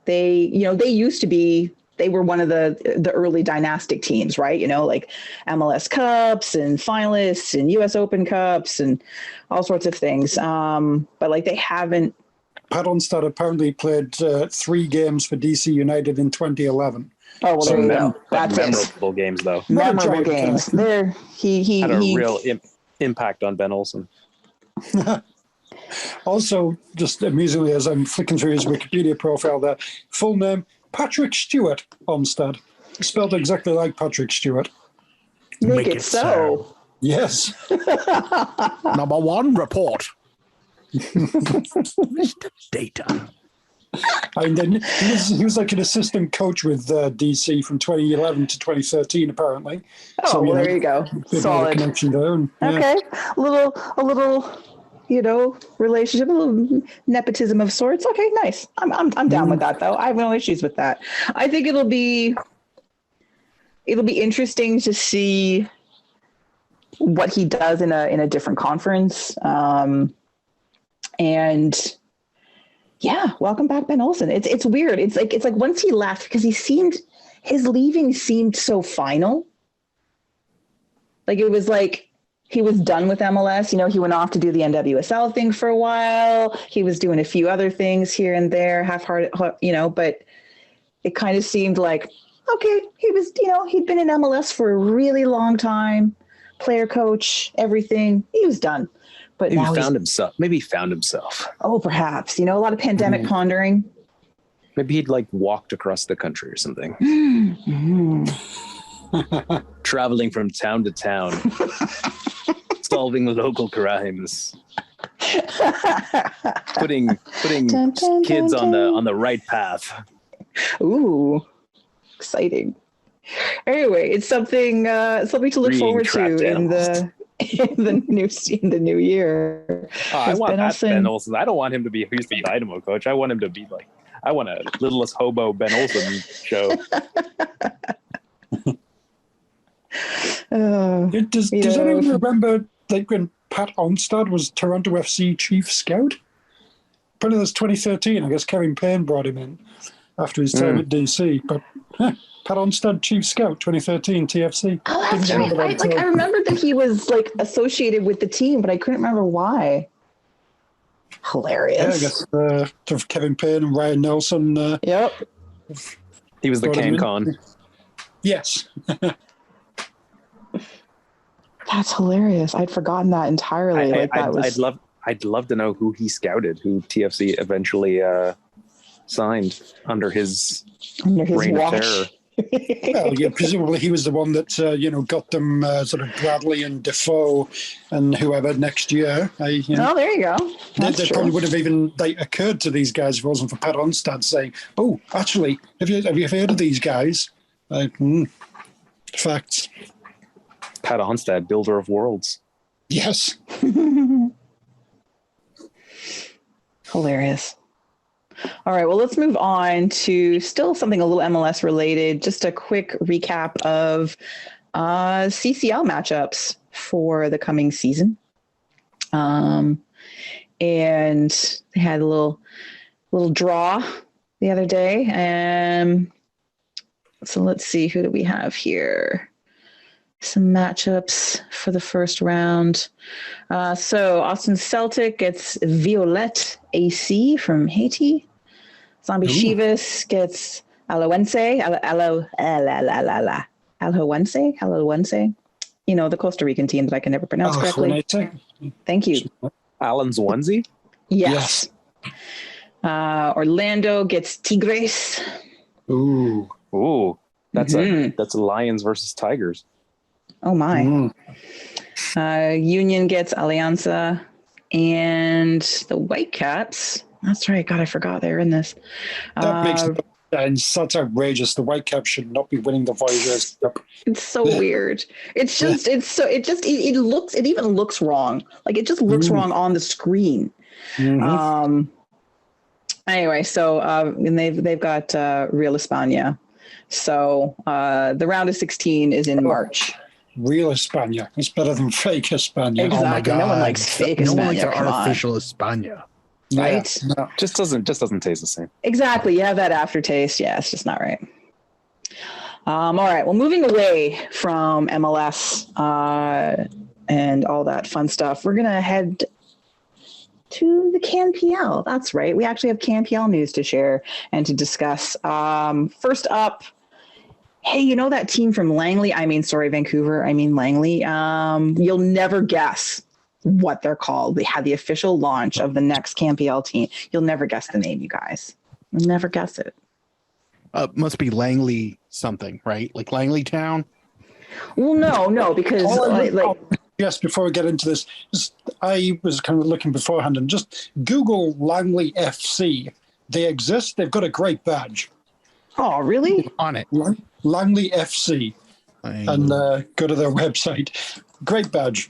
They used to be, they were one of the early dynastic teams, right? Like MLS Cups and finalists and US Open Cups and all sorts of things. But they haven't. Pat Onstad apparently played 3 games for DC United in 2011. Oh, well, there you go. That's memorable games, though. Memorable games. There, he had a real impact on Ben Olsen. Also, just amusingly, as I'm flicking through his Wikipedia profile there, full name, Patrick Stewart Onstad. Spelled exactly like Patrick Stewart. Make it so. Yes. Number 1 report. Data. And then he was like an assistant coach with DC from 2011 to 2013, apparently. Oh, so, there you go. Solid connection there. And, okay, a little relationship, a little nepotism of sorts. Okay, nice. I'm down with that though. I have no issues with that. I think it'll be interesting to see what he does in a different conference. And yeah, welcome back, Ben Olsen. It's weird. It's like once he left, because his leaving seemed so final. Like it was like he was done with MLS. He went off to do the NWSL thing for a while. He was doing a few other things here and there, half-hearted, but it kind of seemed like, okay, he was, he'd been in MLS for a really long time, player coach, everything. He was done. But maybe now he found himself. Oh, perhaps. A lot of pandemic pondering. Maybe he'd walked across the country or something. Traveling from town to town. Solving local crimes. Putting kids on the right path. Ooh, exciting. Anyway, it's something to look forward to in the new year. I want Ben Olsen. I don't want him to be Houston Dynamo coach. I want him to be I want a littlest hobo Ben Olsen show. Does anyone remember when Pat Onstad was Toronto FC chief scout? Probably that's 2013. I guess Kevin Payne brought him in after his time at DC. But Pat Onstad, chief scout, 2013 TFC. Oh, that's right. I remembered that he was associated with the team, but I couldn't remember why. Hilarious. Yeah, I guess Kevin Payne and Ryan Nelson. Yep. He was the CanCon. Yes. That's hilarious. I'd forgotten that entirely. I'd love to know who he scouted, who TFC eventually signed under his reign of terror. Well, yeah, presumably he was the one that got them sort of Bradley and Defoe and whoever next year. Oh, there you go. They probably would have even occurred to these guys if it wasn't for Pat Onstad saying, "Oh, actually, have you heard of these guys?" Facts. Pat Onstad, builder of worlds. Yes. Hilarious. All right, well, let's move on to still something a little MLS related. Just a quick recap of CCL matchups for the coming season. And they had a little draw the other day. So let's see, who do we have here? Some matchups for the first round. So Austin Celtic gets Violette AC from Haiti. Zombie Chivas gets Alajuelense. The Costa Rican team that I can never pronounce correctly. Thank you. Alan's onesie? Yes. Orlando gets Tigres. Ooh. That's a Lions versus Tigers. Oh my. Union gets Alianza, and the Whitecaps. That's right. God, I forgot they're in this. That makes sense. That's outrageous. The Whitecaps should not be winning the Voyageurs Cup. It's so weird. It even looks wrong. It just looks wrong on the screen. Anyway, so and they've got Real España. So the round of 16 is in March. Real España. It's better than fake España. Exactly. Oh my God. No one likes fake España. No one likes artificial España. Right? Yeah, no. Just doesn't taste the same. Exactly. You have that aftertaste. Yeah, it's just not right. All right. Well, moving away from MLS and all that fun stuff, we're going to head to the CanPL. That's right. We actually have CanPL news to share and to discuss. First up, hey, that team from Vancouver, Langley. You'll never guess what they're called. They had the official launch of the next CanPL team. You'll never guess the name, you guys. You'll never guess it. Must be Langley something, right? Like Langley Town? Well, no, because just before we get into this, I was kind of looking beforehand and just Google Langley FC. They exist. They've got a great badge. Oh, really? On it. Langley FC. And go to their website. Great badge.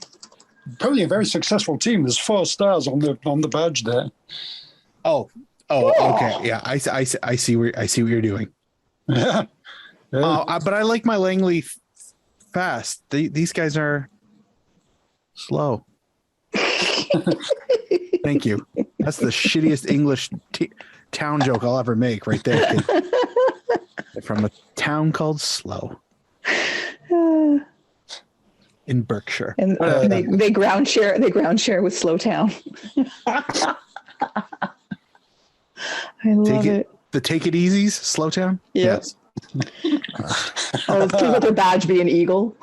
Probably a very successful team. There's 4 stars on the badge there. Oh, okay. Yeah, I see what you're doing. Yeah. But I like my Langley fast. These guys are slow. Thank you. That's the shittiest English town joke I'll ever make right there. Kid. From a town called Slow in Berkshire. And they ground share with Slow Town. I love it. The Take It Easies, Slow Town? Yes. Think about their badge being eagle.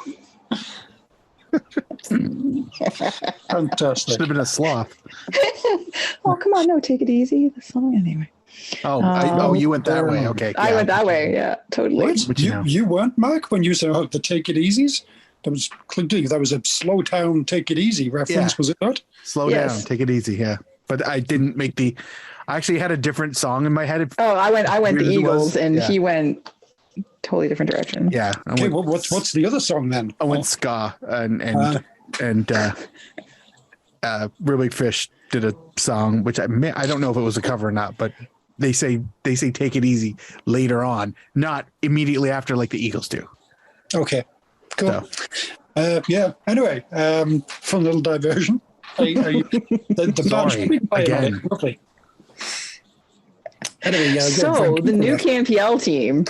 Fantastic. Should have been a sloth. Oh, come on. No, Take It Easy. The song anyway. You went that way. Okay. I went that way. Yeah, totally. What? You weren't, Mark, when you said the Take It Easies? That was clearly a Slow Town Take It Easy reference, was it not? Slow down, take it easy, yeah. But I didn't make I actually had a different song in my head. I went the Eagles, and he went totally different direction. Yeah. Okay, what's the other song then? I went ska and Real Big Fish did a song which I don't know if it was a cover or not, but they say Take It Easy later on, not immediately after like the Eagles do. Okay, cool. So. Anyway, fun little diversion. The Sorry, again. Lovely. Anyway, so the new CAMPL team,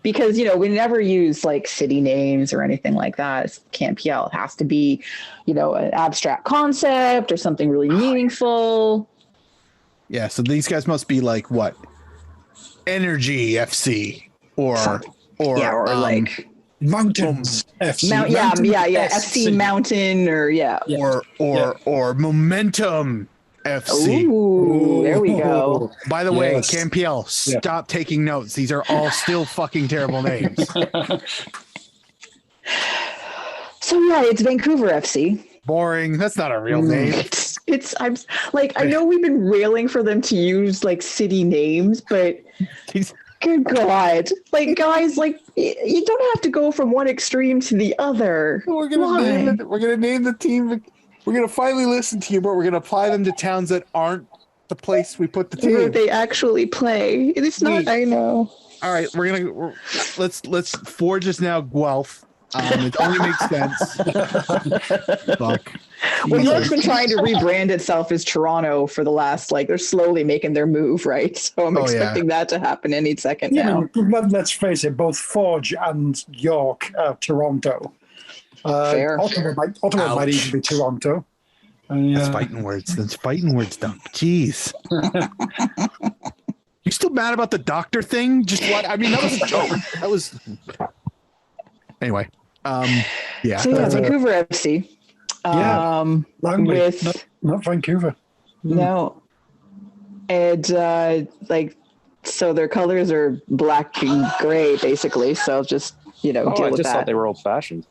because we never use like city names or anything like that. It's CAMPL. It has to be, an abstract concept or something really meaningful. Yeah, so these guys must be like what? Energy FC or like Mountains FC. FC Mountain or Momentum FC. Ooh, there we go. By the way, CAMPL, stop taking notes. These are all still fucking terrible names. So it's Vancouver FC. Boring. That's not a real name. I know we've been railing for them to use like city names, but good God, guys, you don't have to go from one extreme to the other. We're gonna name the team. We're gonna finally listen to you, but we're gonna apply them to towns that aren't the place we put the team. Where they actually play. It's not. I know. All right, let's Forge is now Guelph. It only makes sense. Fuck. Well, New York's been trying to rebrand itself as Toronto for the last, they're slowly making their move, right? So I'm expecting that to happen any second now. Let's face it, both Forge and York are Toronto. Fair. Ottawa might even be Toronto. That's fighting words. Dump. Jeez. You still mad about the doctor thing? Just what? I mean, that was a joke. That was... Anyway. So Vancouver FC. Not Vancouver. No. And so their colors are black and gray, basically. So just deal with that. I just thought they were old fashioned.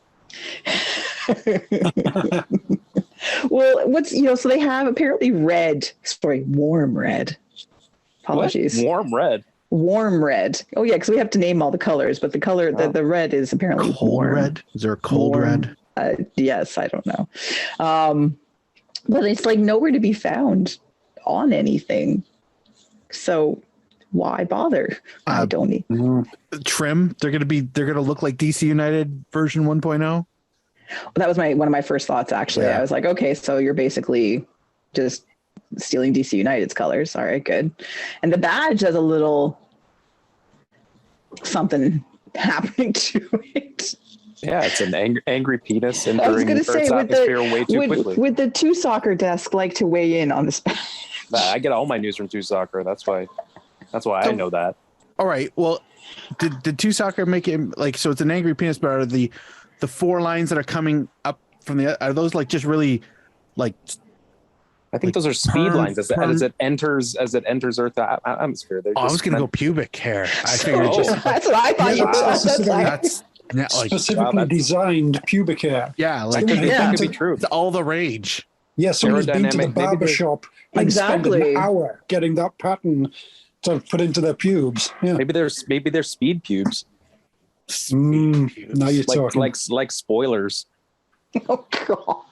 Well, so they have apparently warm red. Apologies. What? Warm red. Oh yeah, because we have to name all the colors, but the color the red is apparently cold red. Is there a cold red? Yes, I don't know. But it's nowhere to be found on anything. So why bother? I don't need trim. They're gonna look like DC United version 1.0. Well, that was one of my first thoughts actually. I was like, okay, so you're basically just stealing DC United's colors. All right, good. And the badge has a little something happening to it. Yeah, it's an angry penis entering I was going to say way too quickly. Would the Two Soccer desk like to weigh in on this badge? I get all my news from Two Soccer. That's why I know that. All right. Well, did Two Soccer make it so it's an angry penis, but are the 4 lines that are coming up from are those just really I think those are speed lines as it enters Earth's atmosphere. I was going to go pubic hair. I figured that's what I thought you were. That's specifically designed pubic hair. Yeah, that could be true. It's all the rage. Yeah, someone's been to the barber shop and spent an hour getting that pattern to put into their pubes. Yeah. Maybe they're speed pubes. Now you're talking. Like spoilers. Oh God.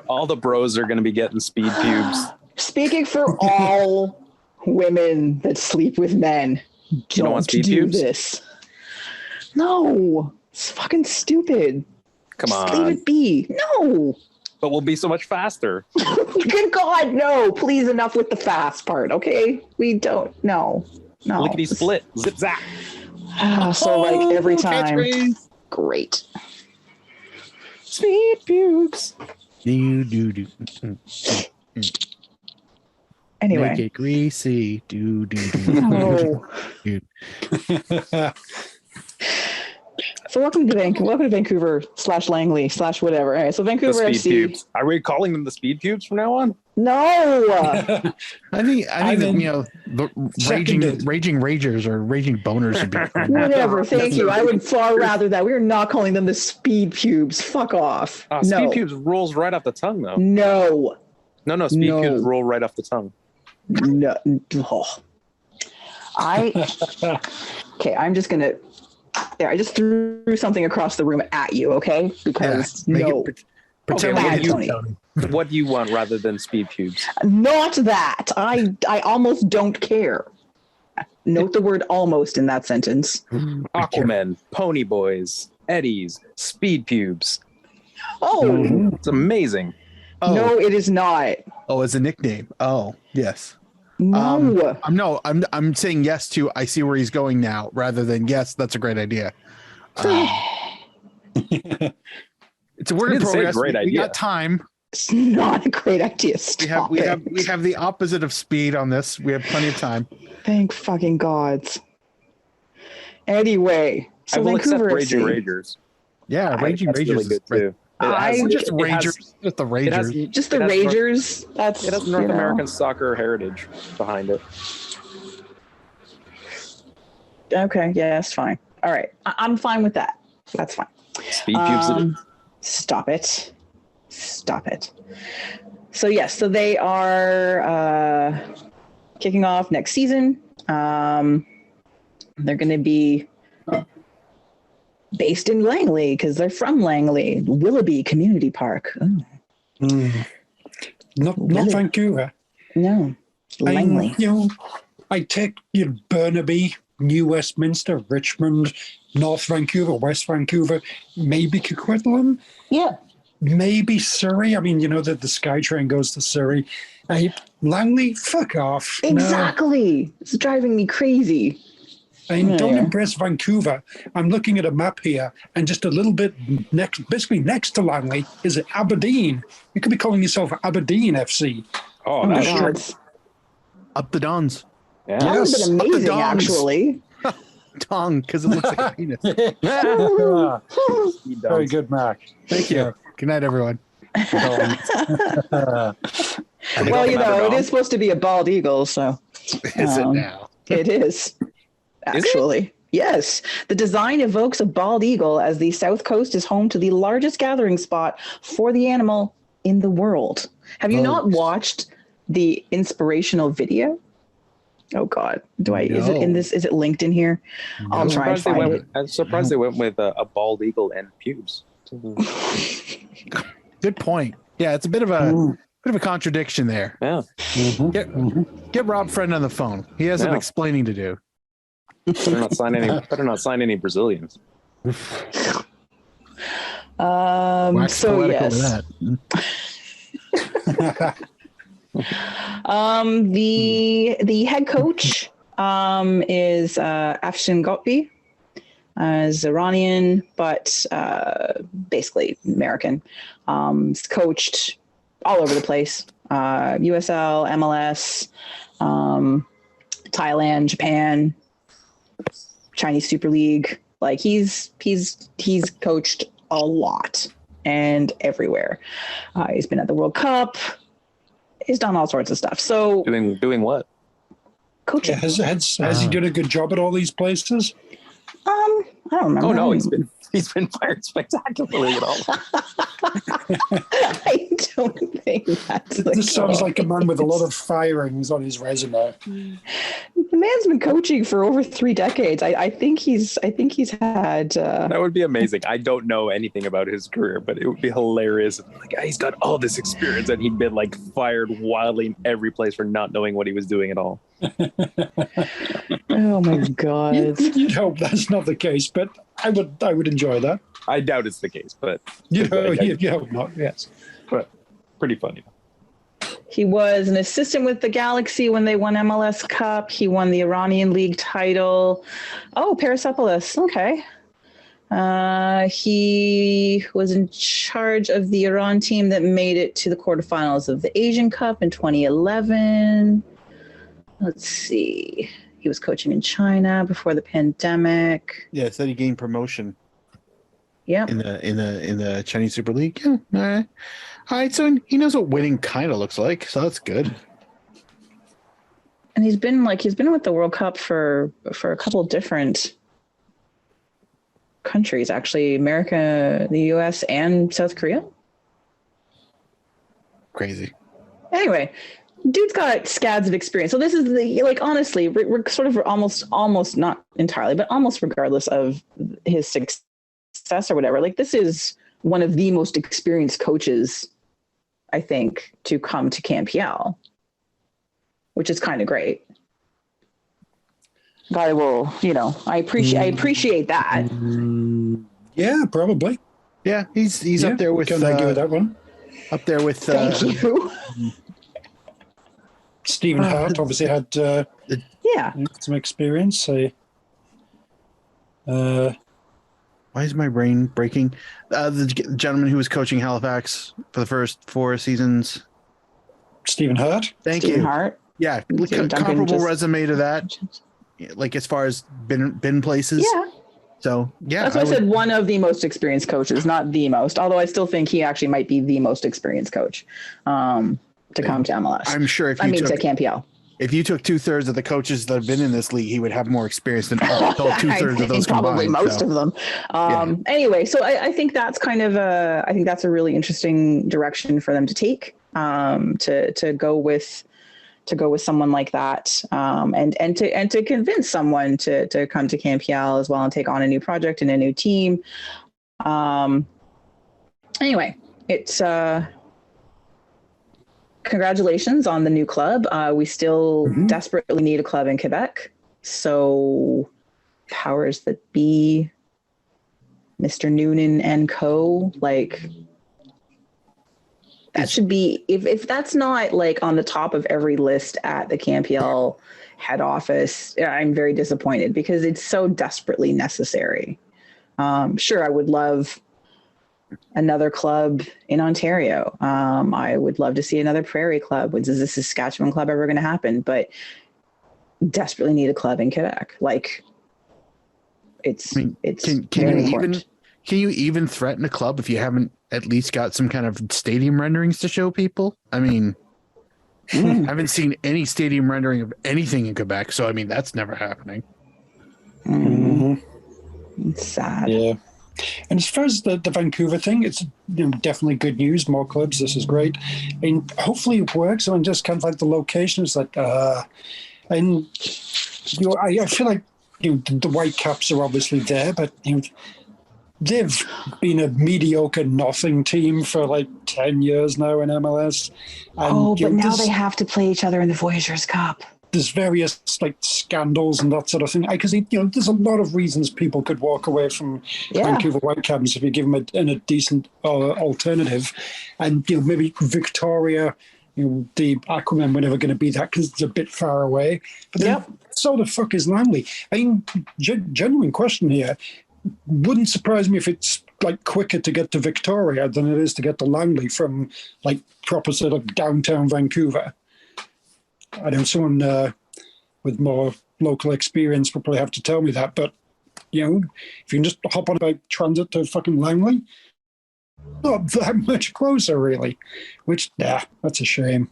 All the bros are going to be getting speed pubes. Speaking for all women that sleep with men, don't want speed do pubes? this. No, it's fucking stupid. Come Just on. leave it be. No. But we'll be so much faster. Good God, no. Please, enough with the fast part, okay? We don't. No. Lickety split. Zip zap. So, like, every time. catchphrase. Great. Speed pubes. Do. Anyway. Make it greasy. Do. Oh. So welcome to Vancouver / Langley / whatever. All right, so The Vancouver speed FC. pubes. Are we calling them the speed pubes from now on? No. I think that, the Seconded. raging ragers or raging boners would be Whatever. Thank you. I would far rather that. We are not calling them the speed pubes. Fuck off. Speed No. pubes rolls right off the tongue, though. No. No, speed No. pubes roll right off the tongue. No. Oh. Okay, I'm just gonna. There, I just threw something across the room at you, okay? Because no. Pretend Okay, like bad, you Tony. What do you want rather than speed pubes? Not that. I almost don't care. Note the word almost in that sentence. Aquaman, pony boys, eddies, speed pubes. Oh, It's amazing. Oh, no, it is not. oh, it's a nickname. Oh, yes. No. I'm saying yes to I see where he's going now rather than yes, that's a great idea. It's a work in didn't say progress. great We idea. got time. It's not a great idea. Stop We it. have the opposite of speed on this. We have plenty of time. Thank fucking gods. Anyway, so I will Vancouver accept Raging FC. Ragers. Yeah, raging That's ragers really good is great. too. I- Just it has- ragers, just the it has- ragers. Just the it has North- Ragers. That's It has North you know. American soccer heritage behind it. Okay, yeah, that's fine. All right, I'm fine with that. That's fine. Speed pubes. Stop it. Stop it. So yes, so they are kicking off next season. They're going to be based in Langley because they're from Langley, Willoughby Community Park. Oh, Not Vancouver. no, Langley. I take your Burnaby, New Westminster, Richmond, North Vancouver, West Vancouver, maybe Coquitlam, Yeah. maybe Surrey. I mean, that the SkyTrain goes to Surrey. Langley, fuck off. No. Exactly. It's driving me crazy. Don't Yeah. embrace Vancouver. I'm looking at a map here, and just a little bit basically next to Langley is Aberdeen. You could be calling yourself Aberdeen FC. Oh, Oh my that's God. true. Up the dons. Yeah. That would have Yes, been up the amazing, Dons. actually. Tongue, because it looks like a penis. Speed Very dumps. good, Mark. Thank you. Good night, everyone. Well, Underdog. it is supposed to be a bald eagle, so Is it now? it is. Actually, yes. The design evokes a bald eagle as the South Coast is home to the largest gathering spot for the animal in the world. Have you not watched the inspirational video? Oh God, is it in this? Is it linked in here? I'll try and find it. I'm surprised they went with a bald eagle and pubes. Good point. Yeah, it's a bit of a contradiction there. Yeah. Get Rob Friend on the phone. He has some Yeah. explaining to do. Better not sign any Brazilians. Wax So poetic yes, over that. the head coach is Afshin Gotbi, is Iranian, but basically American. He's coached all over the place: USL, MLS, Thailand, Japan, Chinese Super League. Like he's coached a lot and everywhere. He's been at the World Cup. He's done all sorts of stuff. So Doing what? coaching. Has he done a good job at all these places? I don't remember. Oh no, he's been fired spectacularly at all. I don't think that's the This sounds case. like a man with a lot of firings on his resume. The man's been coaching for over 3 decades. I think he's had. That would be amazing. I don't know anything about his career, but it would be hilarious. Like, he's got all this experience, and he'd been like fired wildly in every place for not knowing what he was doing at all. Oh my God! You'd hope that's not the case, but I would enjoy that. I doubt it's the case, but You hope not. Yes, but pretty funny. He was an assistant with the Galaxy when they won MLS Cup. He won the Iranian League title. Oh, Persepolis. Okay. He was in charge of the Iran team that made it to the quarterfinals of the Asian Cup in 2011. Let's see. He was coaching in China before the pandemic. Yeah, it said he gained promotion. Yep. In the Chinese Super League. Yeah. All right. All right. So he knows what winning kind of looks like. So that's good. And he's been with the World Cup for a couple of different countries, actually, America, the US, and South Korea. Crazy. Anyway, dude's got scads of experience. So this is honestly, we're sort of almost not entirely, but almost regardless of his success or whatever. Like, this is one of the most experienced coaches, I think, to come to Camp Yell, which is kind of great. I will, I appreciate that. Yeah, probably. Yeah, he's up there with. Can't argue with that one. Up there with. Thank you. Stephen Hart obviously had some experience. Why is my brain breaking? The gentleman who was coaching Halifax for the first 4 seasons. Stephen Hart. Thank Stephen you. Hart. Yeah, comparable resume to that. Like, as far as been places. Yeah. So yeah, that's why I said one of the most experienced coaches, not the most. Although I still think he actually might be the most experienced coach to come to MLS. I'm sure to Camp Yell. If you took 2/3 of the coaches that have been in this league, he would have more experience than all 2/3 of those probably combined. Most of them. Anyway, so I think that's kind of I think that's a really interesting direction for them to take. To go with someone like that, and to convince someone to come to Camp Yell as well and take on a new project and a new team. Anyway, it's congratulations on the new club. We still desperately need a club in Quebec. So powers that be, Mr. Noonan and co, that should be, if that's not on the top of every list at the Camp Yell head office, I'm very disappointed because it's so desperately necessary. Sure, I would love another club in Ontario. I would love to see another Prairie club. Is this Saskatchewan club ever going to happen? But desperately need a club in Quebec. It's very important. Can you even threaten a club if you haven't at least got some kind of stadium renderings to show people? I mean, I haven't seen any stadium rendering of anything in Quebec, so that's never happening. It's sad. Yeah. And as far as the Vancouver thing, it's definitely good news. More clubs, this is great. And hopefully it works. I just kind of the location is I feel like the Whitecaps are obviously there, but they've been a mediocre nothing team for 10 years now in MLS. And, but now they have to play each other in the Voyageurs Cup. There's various scandals and that sort of thing. Because there's a lot of reasons people could walk away from Vancouver Whitecaps if you give them a decent alternative. And maybe Victoria, the Aquaman were never going to be that because it's a bit far away. But then so the fuck is Langley? Genuine question here. Wouldn't surprise me if it's quicker to get to Victoria than it is to get to Langley from proper sort of downtown Vancouver. I know someone with more local experience will probably have to tell me that, but if you can just hop on about transit to fucking Langley, not that much closer really. Which that's a shame.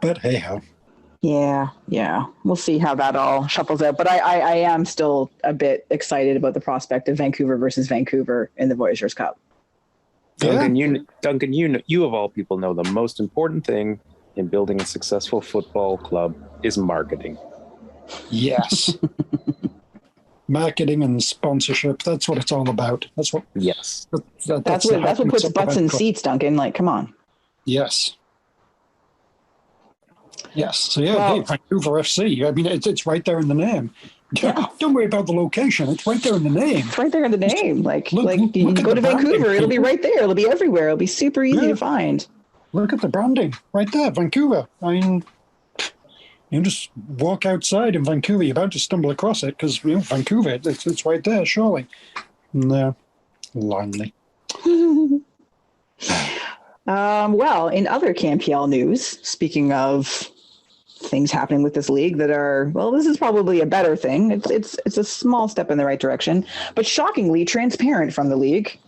But hey ho. Yeah. We'll see how that all shuffles out. But I am still a bit excited about the prospect of Vancouver versus Vancouver in the Voyageurs Cup. Duncan, you of all people know the most important thing in building a successful football club is marketing. Yes. Marketing and sponsorship. That's what it's all about. That's what. Yes. That's what puts butts in seats, Duncan. Like, come on. Yes. Yes. So yeah, Well, hey, Vancouver FC. I mean, it's right there in the name. Yeah. Don't worry about the location. It's right there in the name. It's right there in the name. Like, Look you at go the to branding, Vancouver, it'll be people. right there. It'll be everywhere. It'll be super easy to find. Look at the branding right there, Vancouver. I mean, you just walk outside in Vancouver, you're about to stumble across it because Vancouver, it's right there, surely. No, Langley. Well, in other CAMPL news, speaking of things happening with this league that are, well, this is probably a better thing. It's a small step in the right direction, but shockingly transparent from the league.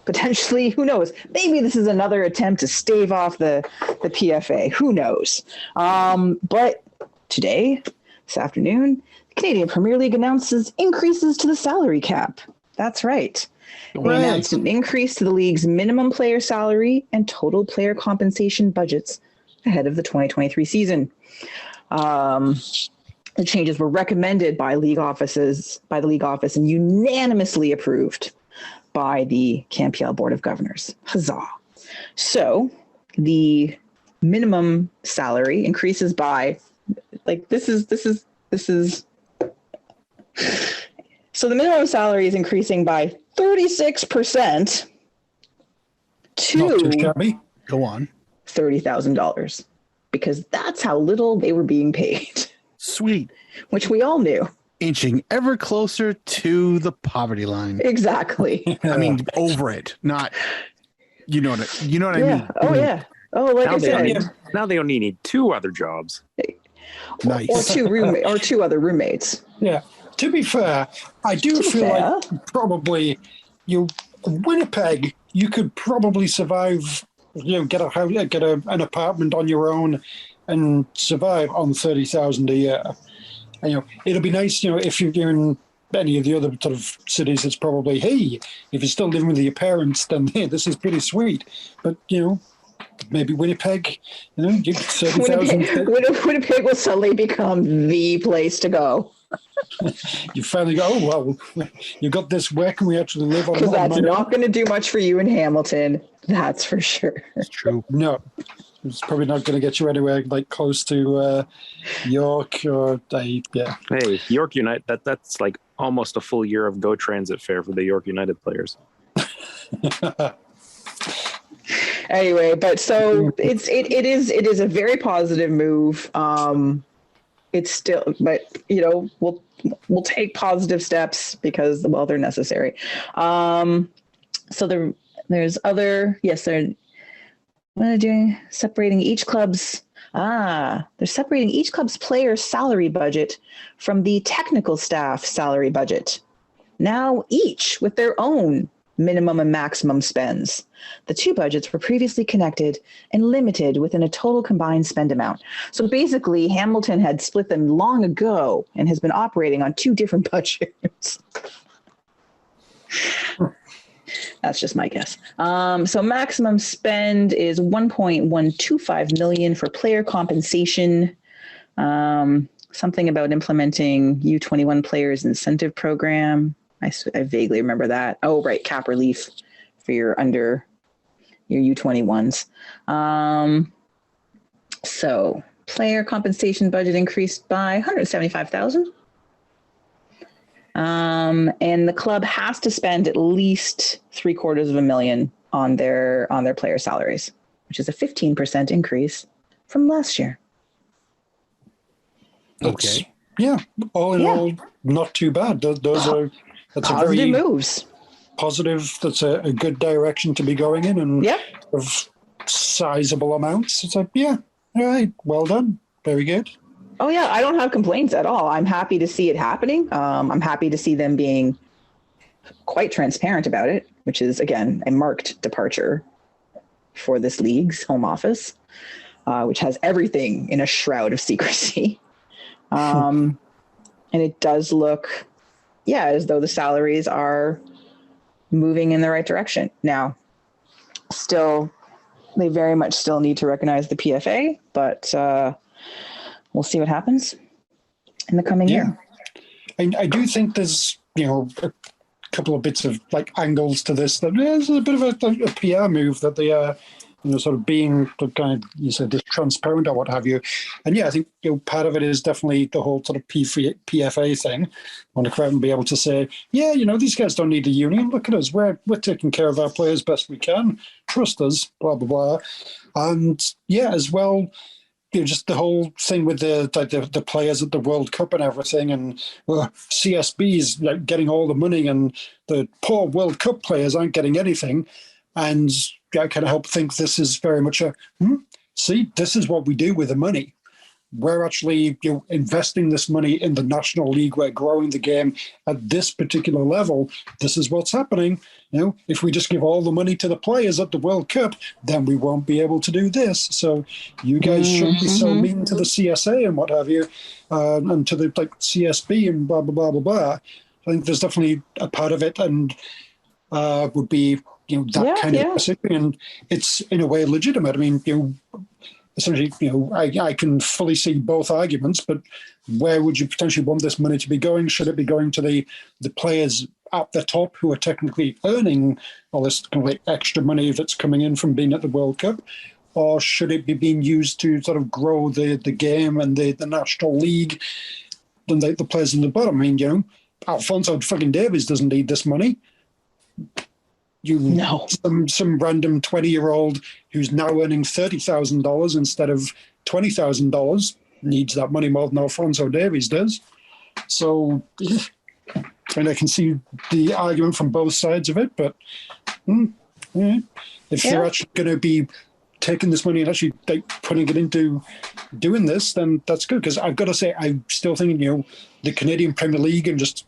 Potentially, who knows? Maybe this is another attempt to stave off the PFA. Who knows? But today, this afternoon, the Canadian Premier League announces increases to the salary cap. That's right. They announced an increase to the league's minimum player salary and total player compensation budgets ahead of the 2023 season. The changes were recommended by the league office and unanimously approved by the CAMPL Board of Governors. Huzzah. So the minimum salary increases by, so the minimum salary is increasing by 36% Not too to shabby. Go on. $30,000 because that's how little they were being paid, Sweet. which we all knew. Inching ever closer to the poverty line. Exactly. I mean, over it, not, you know what I Yeah. mean? Oh, yeah. Oh, like Now I they, only, said, now they only need 2 other jobs. Nice. or two other roommates. Yeah. To be fair, I do feel like probably Winnipeg, you could probably survive, get a house, get an apartment on your own and survive on $30,000 a year. And, it'll be nice, if you're in any of the other sort of cities, it's probably, hey, if you're still living with your parents, then hey, this is pretty sweet. But, maybe Winnipeg, give 30,000. Winnipeg will suddenly become the place to go. You finally go, oh, well, you got this, where can we actually live on? Because that's not going to do much for you in Hamilton. That's for sure. It's true. No. It's probably not going to get you anywhere like close to York or yeah. Hey, York United, that's like almost a full year of Go Transit fare for the York United players. Anyway, but so it is a very positive move. It's still, but we'll take positive steps because, well, they're necessary. So there's other, yes, they're doing separating each club's player salary budget from the technical staff salary budget. Now each with their own minimum and maximum spends. The 2 budgets were previously connected and limited within a total combined spend amount. So basically, Hamilton had split them long ago and has been operating on 2 different budgets. That's just my guess. So maximum spend is $1.125 million for player compensation. Something about implementing U21 players incentive program. I vaguely remember that. Oh, right. Cap relief for your U21s. So player compensation budget increased by $175,000. And the club has to spend at least $750,000 on their player salaries, which is a 15% increase from last year. Okay. Yeah. All in all, not too bad. That's positive a very moves. Positive. That's a good direction to be going in, and Yep. of sizable amounts. It's like, yeah, all right, well done, very good. Oh yeah, I don't have complaints at all. I'm happy to see it happening. I'm happy to see them being quite transparent about it, which is again a marked departure for this league's home office, which has everything in a shroud of secrecy. And it does look, as though the salaries are moving in the right direction. Now, still, They very much still need to recognize the PFA, but we'll see what happens in the coming year. I do think there's, a couple of bits of like angles to this. That there's a bit of a PR move that they are, sort of being kind of, you said, transparent or what have you. And yeah, I think part of it is definitely the whole sort of PFA thing. I want to come out and be able to say, yeah, these guys don't need a union. Look at us. We're taking care of our players best we can. Trust us, blah, blah, blah. And yeah, as well, just the whole thing with the players at the World Cup and everything, and CSB's like getting all the money, and the poor World Cup players aren't getting anything. And I kind of help think this is very much see, this is what we do with the money. We're actually investing this money in the National League. We're growing the game at this particular level. This is what's happening. If we just give all the money to the players at the World Cup, then we won't be able to do this. So you guys shouldn't be so mean to the CSA and what have you, and to the CSB and blah, blah, blah, blah, blah. I think there's definitely a part of it, and would be that kind of recipient. And it's in a way legitimate. I mean, essentially, I can fully see both arguments, but where would you potentially want this money to be going? Should it be going to the players at the top who are technically earning all this kind of extra money that's coming in from being at the World Cup? Or should it be being used to sort of grow the game and the National League and the players in the bottom? I mean, Alphonso fucking Davies doesn't need this money. Some random 20-year-old who's now earning $30,000 instead of $20,000 needs that money more than Alphonso Davies does. So, I can see the argument from both sides of it, but if they're actually going to be taking this money and actually putting it into doing this, then that's good. Because I've got to say, I still think the Canadian Premier League and just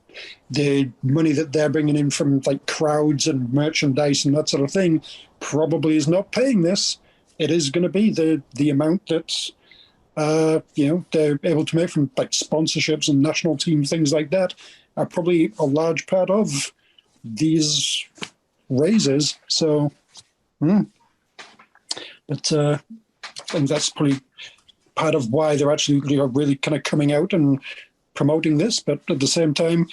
the money that they're bringing in from crowds and merchandise and that sort of thing probably is not paying this. It is going to be the amount that they're able to make from sponsorships and national team things like that are probably a large part of these raises. So, but I think that's probably part of why they're actually really kind of coming out and promoting this. But at the same time,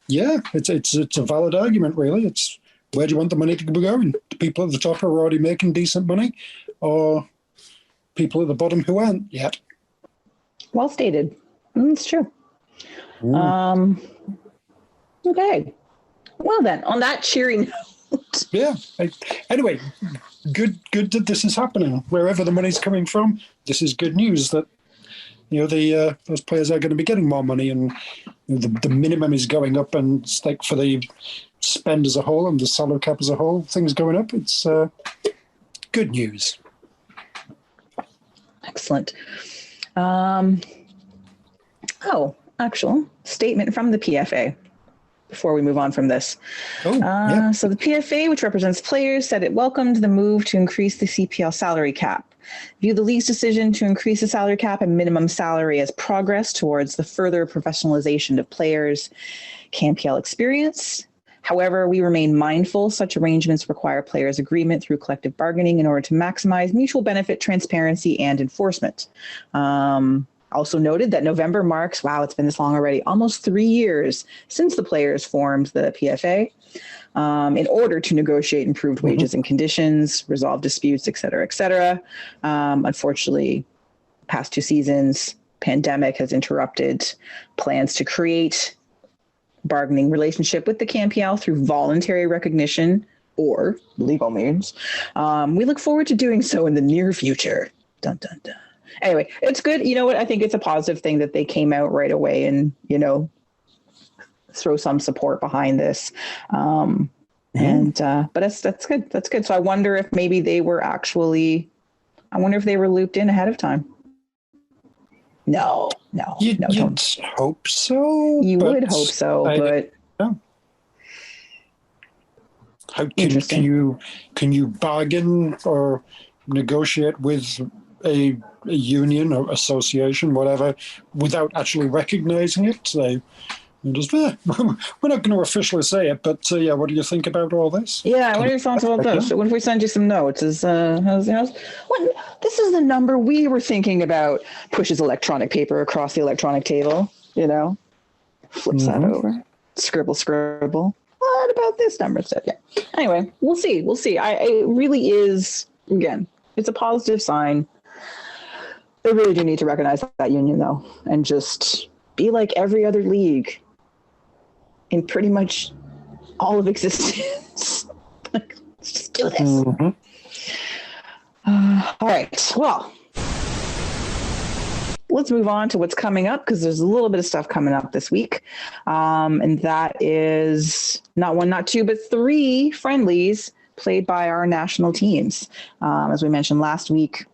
it's a valid argument, really. It's where do you want the money to be going? The people at the top are already making decent money, or people at the bottom who aren't yet? Well stated. It's true. Okay. Well then, on that cheery note. Yeah. Anyway, good that this is happening. Wherever the money's coming from, this is good news that those players are going to be getting more money, and the minimum is going up, and it's for the spend as a whole and the salary cap as a whole, things going up. It's good news. Excellent. Actual statement from the PFA before we move on from this. So the PFA, which represents players, said it welcomed the move to increase the CPL salary cap. View the league's decision to increase the salary cap and minimum salary as progress towards the further professionalization of players' CAMPL experience. However, we remain mindful such arrangements require players' agreement through collective bargaining in order to maximize mutual benefit, transparency, and enforcement. Also noted that November marks, wow, it's been this long already, almost 3 years since the players formed the PFA in order to negotiate improved wages and conditions, resolve disputes, et cetera, et cetera. Unfortunately, past 2 seasons, pandemic has interrupted plans to create bargaining relationship with the CAMPL through voluntary recognition or legal means. We look forward to doing so in the near future. Dun, dun, dun. Anyway, it's good. You know what? I think it's a positive thing that they came out right away and, throw some support behind this. But that's good. That's good. So I wonder if maybe they were looped in ahead of time. No. You'd hope so. You would hope so, but how can you bargain or negotiate with a union or association, whatever, without actually recognizing it? So And just, we're not going to officially say it, but yeah, what do you think about all this? Yeah, what are your thoughts about this? What if we send you some notes? This is the number we were thinking about. Pushes electronic paper across the electronic table, flips that over, scribble. What about this number instead? Yeah. Anyway, we'll see. It really is, again, it's a positive sign. They really do need to recognize that union, though, and just be like every other league in pretty much all of existence. Let's just do this. Mm-hmm. All right. Well, let's move on to what's coming up, because there's a little bit of stuff coming up this week. And that is not one, not two, but three friendlies played by our national teams. As we mentioned last week,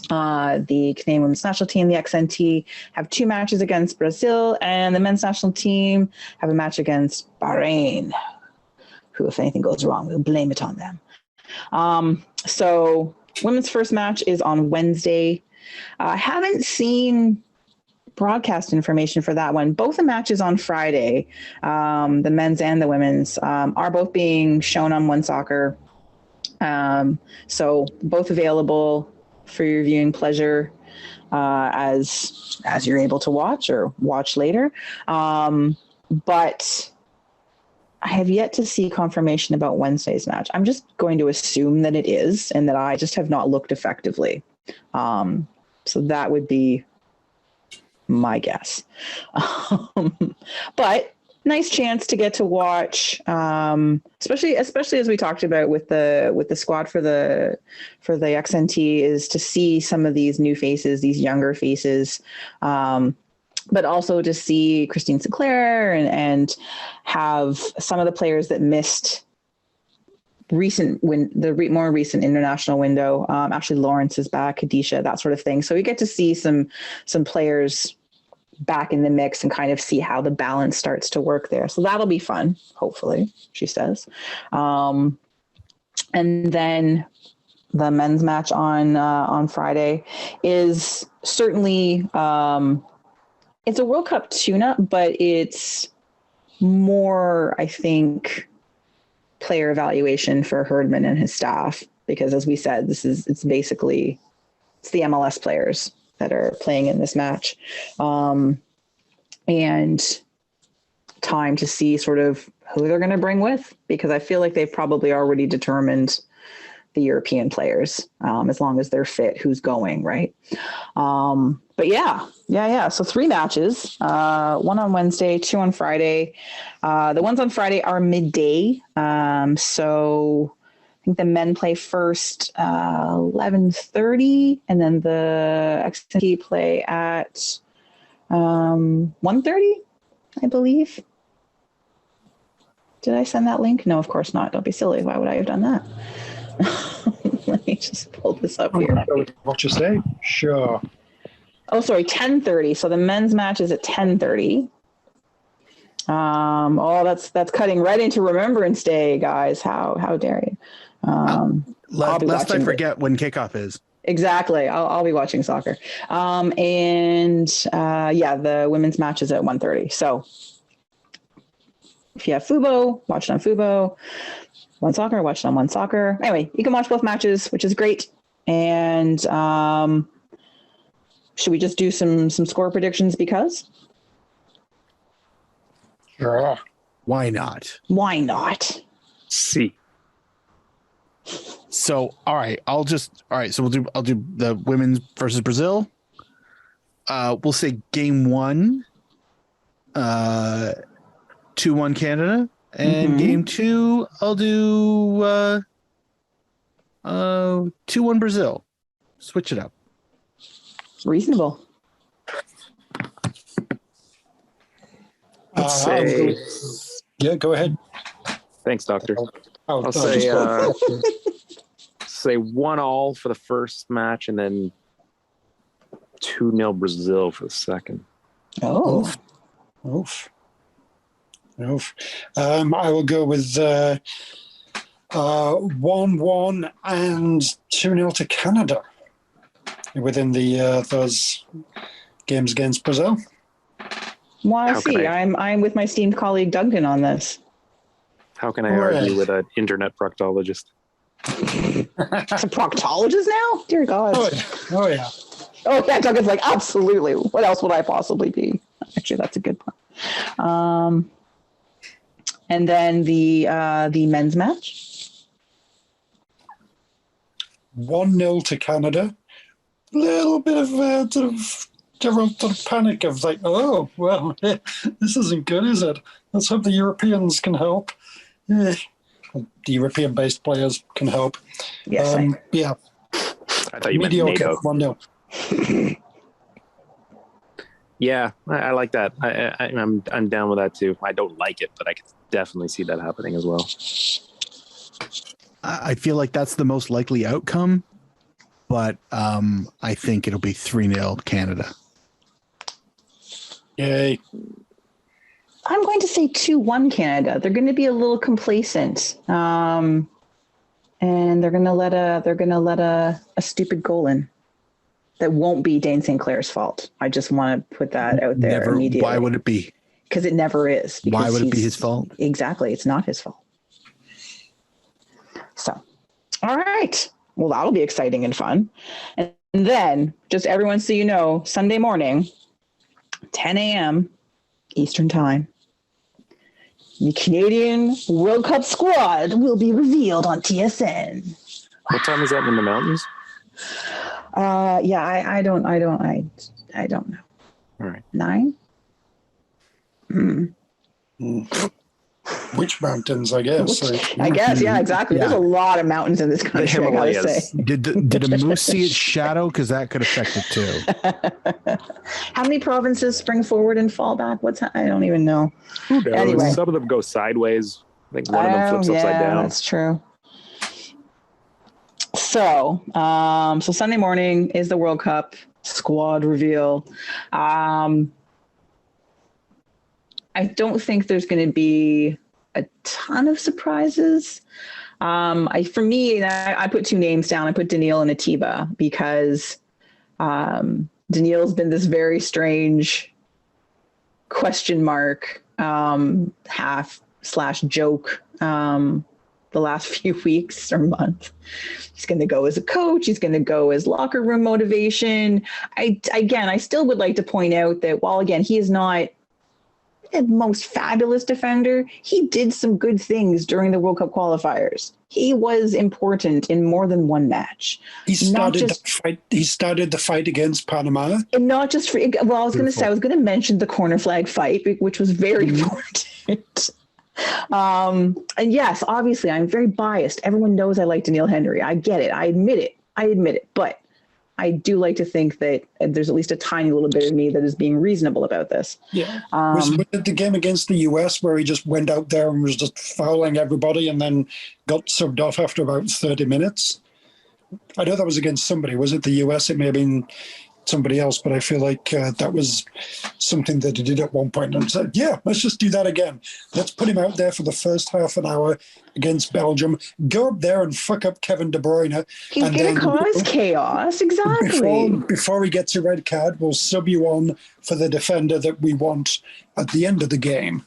the Canadian women's national team, the XNT, have 2 matches against Brazil, and the men's national team have a match against Bahrain, who, if anything goes wrong, we'll blame it on them. So women's first match is on Wednesday. I haven't seen broadcast information for that one. Both the matches on Friday, the men's and the women's, are both being shown on One Soccer. So both available for your viewing pleasure as you're able to watch or watch later. But I have yet to see confirmation about Wednesday's match. I'm just going to assume that it is, and that I just have not looked effectively. So that would be my guess. But nice chance to get to watch, especially as we talked about with the squad for the XNT, is to see some of these new faces, these younger faces, but also to see Kristin Sinclair and have some of the players that missed more recent international window. Ashley Lawrence is back, Kadisha, that sort of thing. So we get to see some players back in the mix and kind of see how the balance starts to work there. So that'll be fun, hopefully, she says. And then the men's match on Friday is certainly, it's a World Cup tune-up, but it's more, I think, player evaluation for Herdman and his staff, because as we said, it's the MLS players that are playing in this match, and time to see sort of who they're going to bring with, because I feel like they've probably already determined the European players, as long as they're fit, who's going, right? But yeah. So 3 matches, 1 on Wednesday, 2 on Friday. The ones on Friday are midday. So I think the men play first 11:30, and then the XT play at 1:30, I believe. Did I send that link? No, of course not. Don't be silly. Why would I have done that? Let me just pull this up here. What you say? Sure. Oh, sorry, 10:30. So the men's match is at 10:30. That's cutting right into Remembrance Day, guys. How dare you? Lest I forget when kickoff is. Exactly. I'll be watching soccer. The women's match is at 1:30. So if you have Fubo, watch it on Fubo. One Soccer, watch it on One Soccer. Anyway, you can watch both matches, which is great. And should we just do some score predictions because? Sure. Why not? Why not? See. So, all right, I'll do the women's versus Brazil. We'll say game 1, 2-1 Canada, and game 2, I'll do 2-1 Brazil. Switch it up. Reasonable. Let's say, yeah, go ahead. thanks, Doctor. I'll say 1-1 for the first match, and then 2-0 Brazil for the second. Oh. Oof. I will go with 1-1 and 2-0 to Canada within the those games against Brazil. Want How to can see? I- I'm with my esteemed colleague Duncan on this. How can I All argue right. with an internet proctologist? It's a proctologist now? Dear God. Oh yeah. Oh yeah. Oh, yeah, Duncan's like, absolutely. What else would I possibly be? Actually, that's a good point. And then the men's match. 1-0 to Canada. Little bit of sort of panic of like, oh well, this isn't good, is it? Let's hope the Europeans can help. The European-based players can help. Yes. Yeah. I thought you meant Mediocre. NATO. 1-0. Yeah, I like that. I'm down with that too. I don't like it, but I can definitely see that happening as well. I feel like that's the most likely outcome, but I think it'll be 3-0 Canada. Yay. I'm going to say 2-1 Canada. They're going to be a little complacent. And they're going to let a stupid goal in. That won't be Dane St. Clair's fault. I just want to put that out there immediately. Why would it be? Because it never is. Why would it be his fault? Exactly. It's not his fault. So, all right. Well, that'll be exciting and fun. And then, just everyone so you know, Sunday morning, 10 a.m. Eastern Time, the Canadian World Cup squad will be revealed on TSN. What time is that in the mountains? Yeah, I don't know. All right. 9? Which mountains, I guess. I guess, yeah, exactly. Yeah. There's a lot of mountains in this country, I gotta Himalayas. say. Did a moose see its shadow? Because that could affect it too. How many provinces spring forward and fall back? I don't even know. Who knows? Anyway. Some of them go sideways. I think one of them flips upside down. That's true. So Sunday morning is the World Cup squad reveal. I don't think there's going to be a ton of surprises. For me, I put two names down. I put Daniil and Atiba because Daniil's been this very strange question mark half/joke the last few weeks or month. He's going to go as a coach. He's going to go as locker room motivation. I still would like to point out that while again, he is not the most fabulous defender, he did some good things during the World Cup qualifiers. He was important in more than one match. He started the fight against Panama. And not just for, well, I was going to mention the corner flag fight, which was very important. And yes, obviously I'm very biased. Everyone knows I like Daniil Henry. I get it. I admit it. But I do like to think that there's at least a tiny little bit of me that is being reasonable about this. Yeah. Was it the game against the US where he just went out there and was just fouling everybody and then got subbed off after about 30 minutes? I know that was against somebody. Was it the US? It may have been somebody else, but I feel like that was something that he did at one point and said, yeah, let's just do that again. Let's put him out there for the first half an hour against Belgium. Go up there and fuck up Kevin De Bruyne. He's going to cause chaos. Exactly. Before he gets a red card, we'll sub you on for the defender that we want at the end of the game.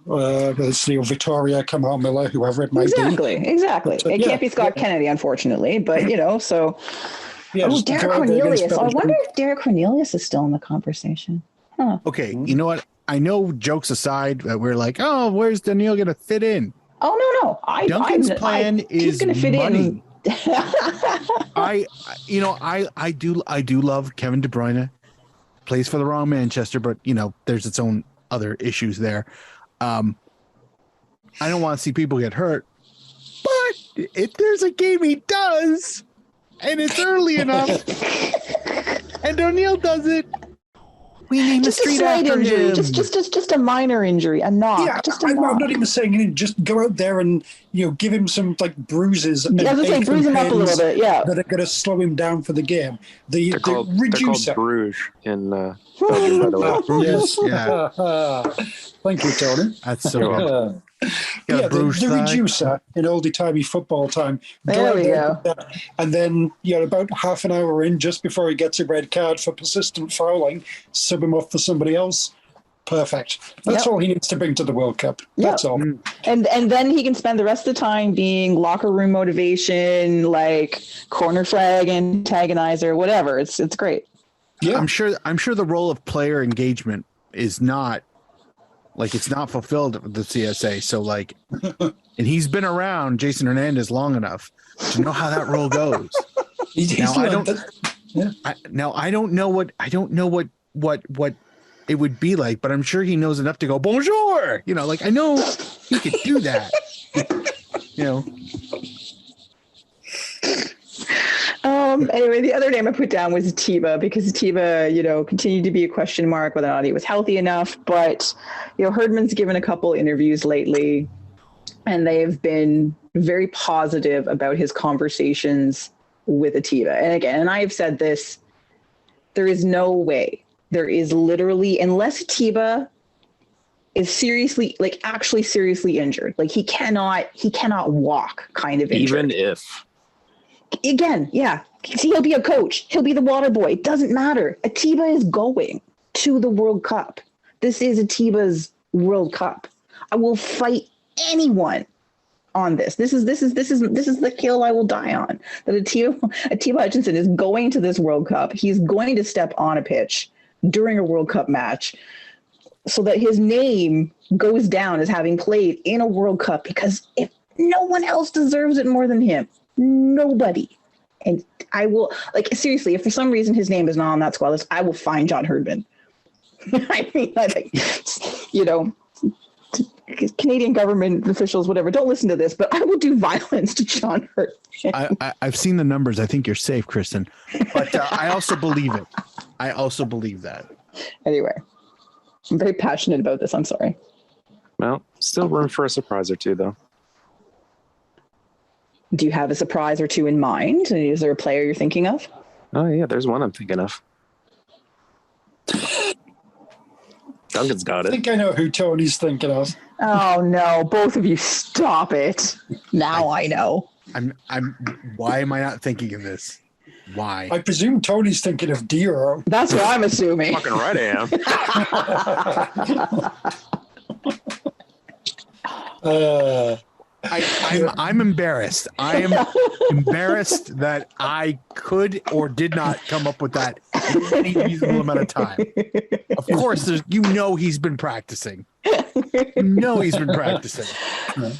It's Victoria, Kamal Miller, whoever it might be. Exactly. So, it can't be Scott Kennedy, unfortunately, but so... Yeah, Derek Cornelius. I wonder if Derek Cornelius is still in the conversation. Huh. Okay, you know what? I know, jokes aside, that we're like, oh, where's Daniil going to fit in? Oh, no. Duncan's plan is he's going to fit money. in. I do love Kevin De Bruyne. Plays for the wrong Manchester, but, there's its own other issues there. I don't want to see people get hurt. But if there's a game he does... and it's early enough, and O'Neill does it. We name just the street a slight after injury, him. just a minor injury, a knock. Yeah, I'm not even saying just go out there and give him some bruises. I was going to say bruise him up a little bit. Yeah, that are going to slow him down for the game. They're called Bruges in Belgium, by the way. Bruges, yeah. Thank you, Tony. That's so good. The reducer in oldie-timey football time. There we go. And then, about half an hour in, just before he gets a red card for persistent fouling, sub him off for somebody else. Perfect. That's all he needs to bring to the World Cup. That's all. And then he can spend the rest of the time being locker room motivation, like corner flag antagonizer, whatever. It's great. Yeah. I'm sure the role of player engagement is not like it's not fulfilled with the CSA. So like, and he's been around Jason Hernandez long enough to know how that role goes. I don't know what it would be like, but I'm sure he knows enough to go bonjour. You know, like I know he could do that. You know. Anyway, the other name I put down was Atiba because Atiba, continued to be a question mark whether or not he was healthy enough. But, Herdman's given a couple interviews lately and they've been very positive about his conversations with Atiba. And again, and I have said this, there is no way, there is literally, unless Atiba is seriously, like actually seriously injured, like he cannot walk kind of injured. Even if. Again, yeah. See, he'll be a coach. He'll be the water boy. It doesn't matter. Atiba is going to the World Cup. This is Atiba's World Cup. I will fight anyone on this. This is the hill I will die on. That Atiba Hutchinson is going to this World Cup. He's going to step on a pitch during a World Cup match so that his name goes down as having played in a World Cup, because if no one else deserves it more than him, nobody. And I will, like, seriously, if for some reason his name is not on that squad list, I will find John Herdman. I mean, I think, Canadian government officials, whatever, don't listen to this, but I will do violence to John Herdman. I've seen the numbers. I think you're safe, Kristin. But I also believe it. I also believe that. Anyway, I'm very passionate about this. I'm sorry. Well, still room for a surprise or two, though. Do you have a surprise or two in mind? Is there a player you're thinking of? Oh, yeah, there's one I'm thinking of. Duncan's got it. I think I know who Tony's thinking of. Oh, no. Both of you, stop it. Now I know. Why am I not thinking of this? Why? I presume Tony's thinking of Diro. That's what I'm assuming. Fucking right I am. I'm embarrassed. I am embarrassed that I could or did not come up with that in any reasonable amount of time. Of course, he's been practicing. He's been practicing.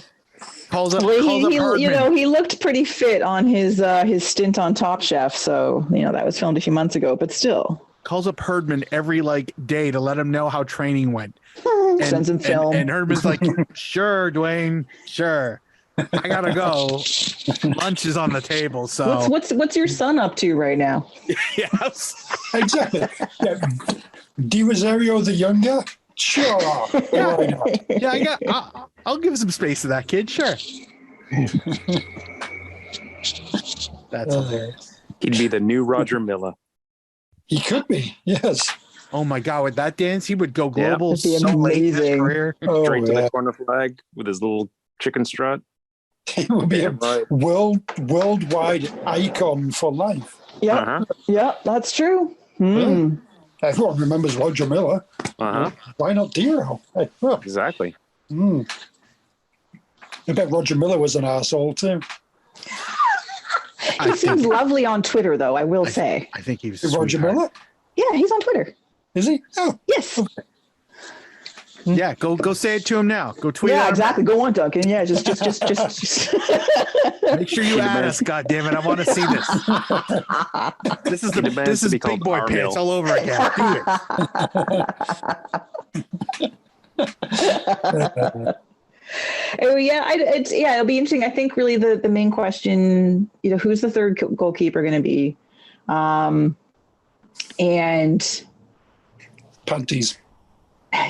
Calls up Herdman. He looked pretty fit on his stint on Top Chef, so that was filmed a few months ago, but still. Calls up Herdman every day to let him know how training went. Sends him film. And Herdman's like, sure, Dwayne, sure. I gotta go. Lunch is on the table. So what's your son up to right now? Yes. Exactly. Yeah. Di Rosario the younger? Sure. Yeah, I'll give some space to that kid, sure. That's hilarious. He'd be the new Roger Milla. He could be, yes. Oh my God, with that dance, he would go global. It'd be so late in his amazing. career. Straight to the corner flag with his little chicken strut. He would be a worldwide icon for life. Yeah, Uh-huh. That's true. Mm. Everyone remembers Roger Miller. Uh-huh. Why not Diro? Exactly. I bet Roger Miller was an asshole too. He seems lovely on Twitter, though, I will say. I think he was Roger Miller? Yeah, he's on Twitter. Is he? Oh. Yes. Yeah, go say it to him now. Go tweet. Yeah, exactly. Go on, Duncan. Yeah, just. Make sure you add us. God damn it! I want to see this. This is big boy pants all over again. Do it. Oh yeah, it'll be interesting. I think really the main question, who's the third goalkeeper going to be, and Panties.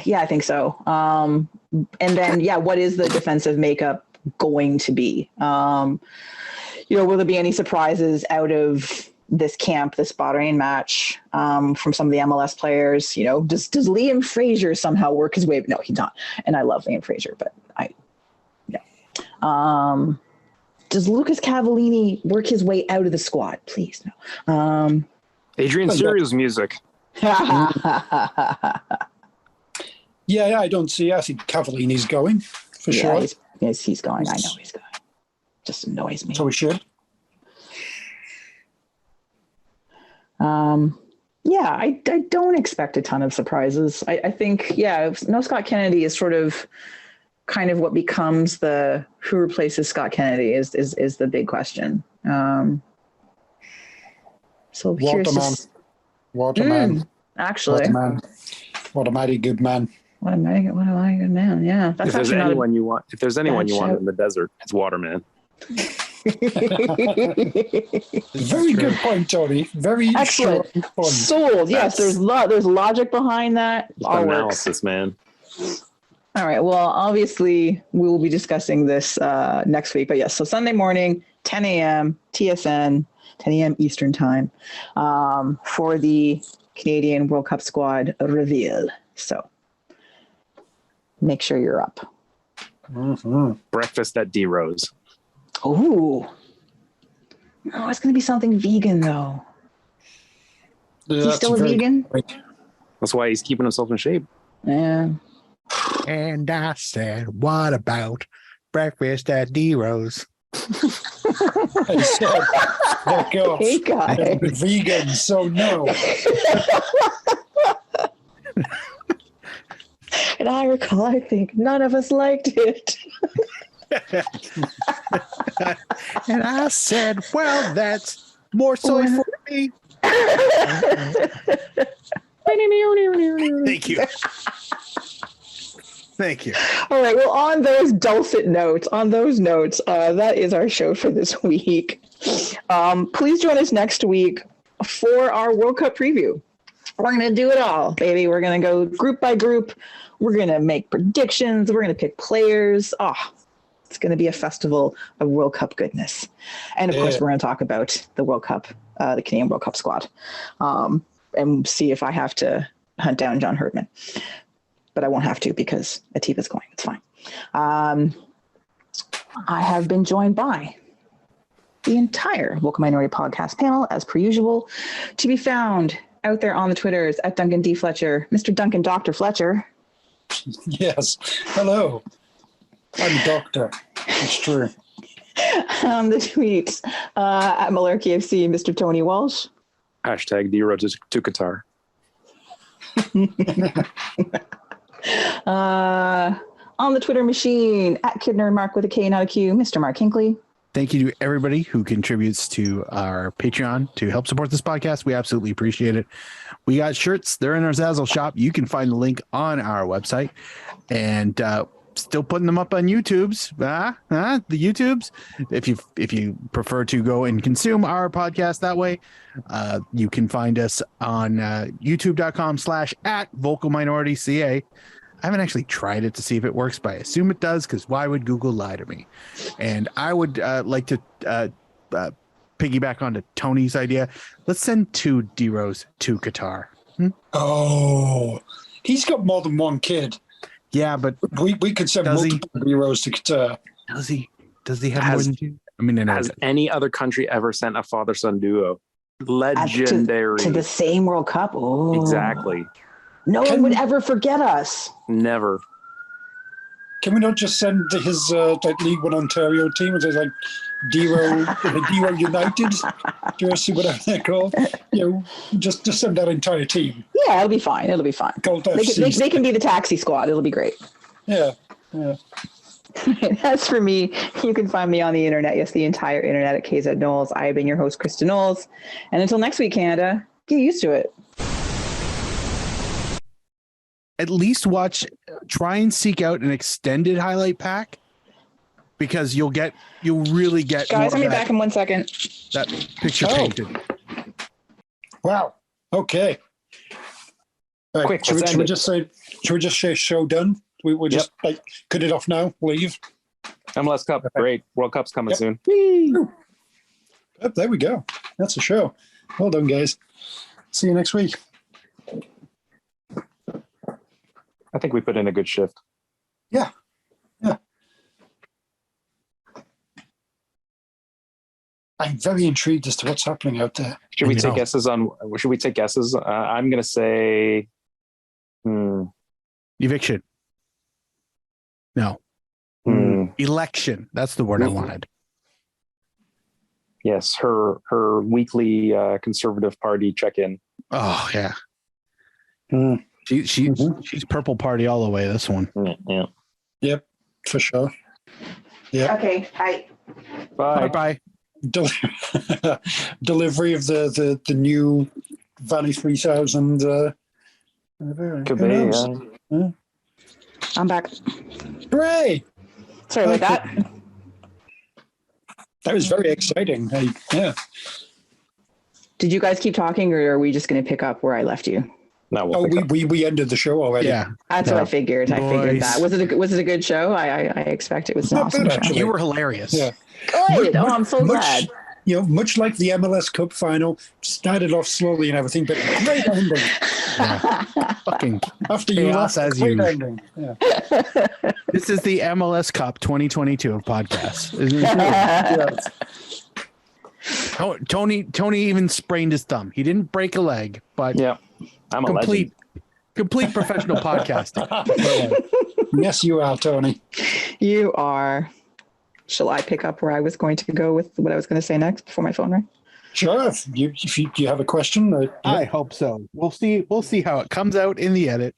Yeah, I think so. And then what is the defensive makeup going to be? Will there be any surprises out of this camp, this Bahrain match, from some of the MLS players? Does Liam Fraser somehow work his way? No, he's not. And I love Liam Fraser, but does Lucas Cavallini work his way out of the squad? Please, no. Adrian Surio's music. Yeah, I don't see. I think Cavallini's going for sure. He's going. I know he's going. Just annoys me. So we should. Yeah, I don't expect a ton of surprises. I think, no Scott Kennedy is sort of kind of what becomes the who replaces Scott Kennedy is the big question. So curious. What a man. Actually. What a man. What a mighty good man. What a mighty good man. Yeah. If there's anyone you want in the desert, it's Waterman. Very good point, Tony. Very excellent point. Sold. Yes, there's logic behind that. All analysis, man. All right. Well, obviously, we will be discussing this next week. But yes, so Sunday morning, 10 a.m. TSN, 10 a.m. Eastern time, for the Canadian World Cup squad reveal. So make sure you're up. Mm-hmm. Breakfast at D Rose. Oh, no, it's going to be something vegan, though. Yeah, he's still a vegan? That's why he's keeping himself in shape. Yeah. And I said, what about breakfast at D Rose? I said, back off. Hey, guy. I'm vegan, so no. And I recall, I think none of us liked it. And I said, well, that's more soy for me. Thank you. Thank you. All right. Well, on those dulcet notes, that is our show for this week. Please join us next week for our World Cup preview. We're going to do it all, baby. We're going to go group by group. We're going to make predictions. We're going to pick players. It's going to be a festival of World Cup goodness. And of course, we're going to talk about the World Cup, the Canadian World Cup squad, and see if I have to hunt down John Herdman. But I won't have to because Atiba's going. It's fine. I have been joined by the entire Vocal Minority Podcast panel, as per usual, to be found out there on the Twitters at Duncan D. Fletcher, Mr. Duncan Dr. Fletcher. Yes. Hello. I'm a doctor. It's true. On the tweets at malarkey FC, Mr. Tony Walsh. Hashtag D-Road to Qatar. On the Twitter machine at Kidner and Mark with a K, not a Q, Mr. Mark Hinkley. Thank you to everybody who contributes to our Patreon to help support this podcast. We absolutely appreciate it. We got shirts. They're in our Zazzle shop. You can find the link on our website. And still putting them up on YouTube's. The YouTube's. If you prefer to go and consume our podcast that way, you can find us on youtube.com/@VocalMinorityCA. I haven't actually tried it to see if it works, but I assume it does, because why would Google lie to me? And I would like to piggyback onto Tony's idea. Let's send 2 D-Rose to Qatar. Oh, he's got more than one kid. Yeah, but we could send multiple D-Rose to Qatar. Does he have more than 2? I mean, has any other country ever sent a father-son duo? Legendary. To the same World Cup? Oh, exactly. No one would ever forget us. Never. Can we not just send his League One Ontario team, which is like D-Row United, Jersey, whatever they're called? Just send that entire team. Yeah, it'll be fine. They can be the taxi squad. It'll be great. Yeah. As for me, you can find me on the internet. Yes, the entire internet at KZ Knowles. I have been your host, Kristin Knowles. And until next week, Canada, get used to it. At least try and seek out an extended highlight pack, because you'll really get. Guys, I'll be back in 1 second. That picture painted. Wow. Okay. Quick, should we just say show done? We'll just cut it off now. Leave. MLS Cup, great. World Cup's coming soon. Yep, there we go. That's a show. Well done, guys. See you next week. I think we put in a good shift. Yeah. I'm very intrigued as to what's happening out there. Should we take guesses? I'm going to say. You Eviction. No. Election. That's the word I wanted. Yes, her weekly Conservative Party check-in. Oh yeah. She's purple party all the way. This one. Yeah. Yep, for sure. Yeah. Okay. Hi. Bye. Bye. Delivery of the new Valley 3000. Could be. Yeah. I'm back. Hooray! Sorry about that. That was very exciting. Yeah. Did you guys keep talking, or are we just going to pick up where I left you? No, Oh, we ended the show already. Yeah. That's what I figured. I figured Boys. that. Was it a good show? I expect it was an Not awesome bad, show. actually. You were hilarious. Yeah. Good. Oh, I'm so glad. You know, much like the MLS Cup Final, started off slowly and everything, but great ending. Fucking After you chaos left, as great you. ending. Yeah. This is the MLS Cup 2022 of podcasts. Isn't it true? Yeah. Tony even sprained his thumb. He didn't break a leg, but Yeah. I'm a legend. complete professional podcasting. Yes, you are, Tony. You are. Shall I pick up where I was going to go with what I was going to say next before my phone rang? Sure. If you have a question. I hope so. We'll see how it comes out in the edit.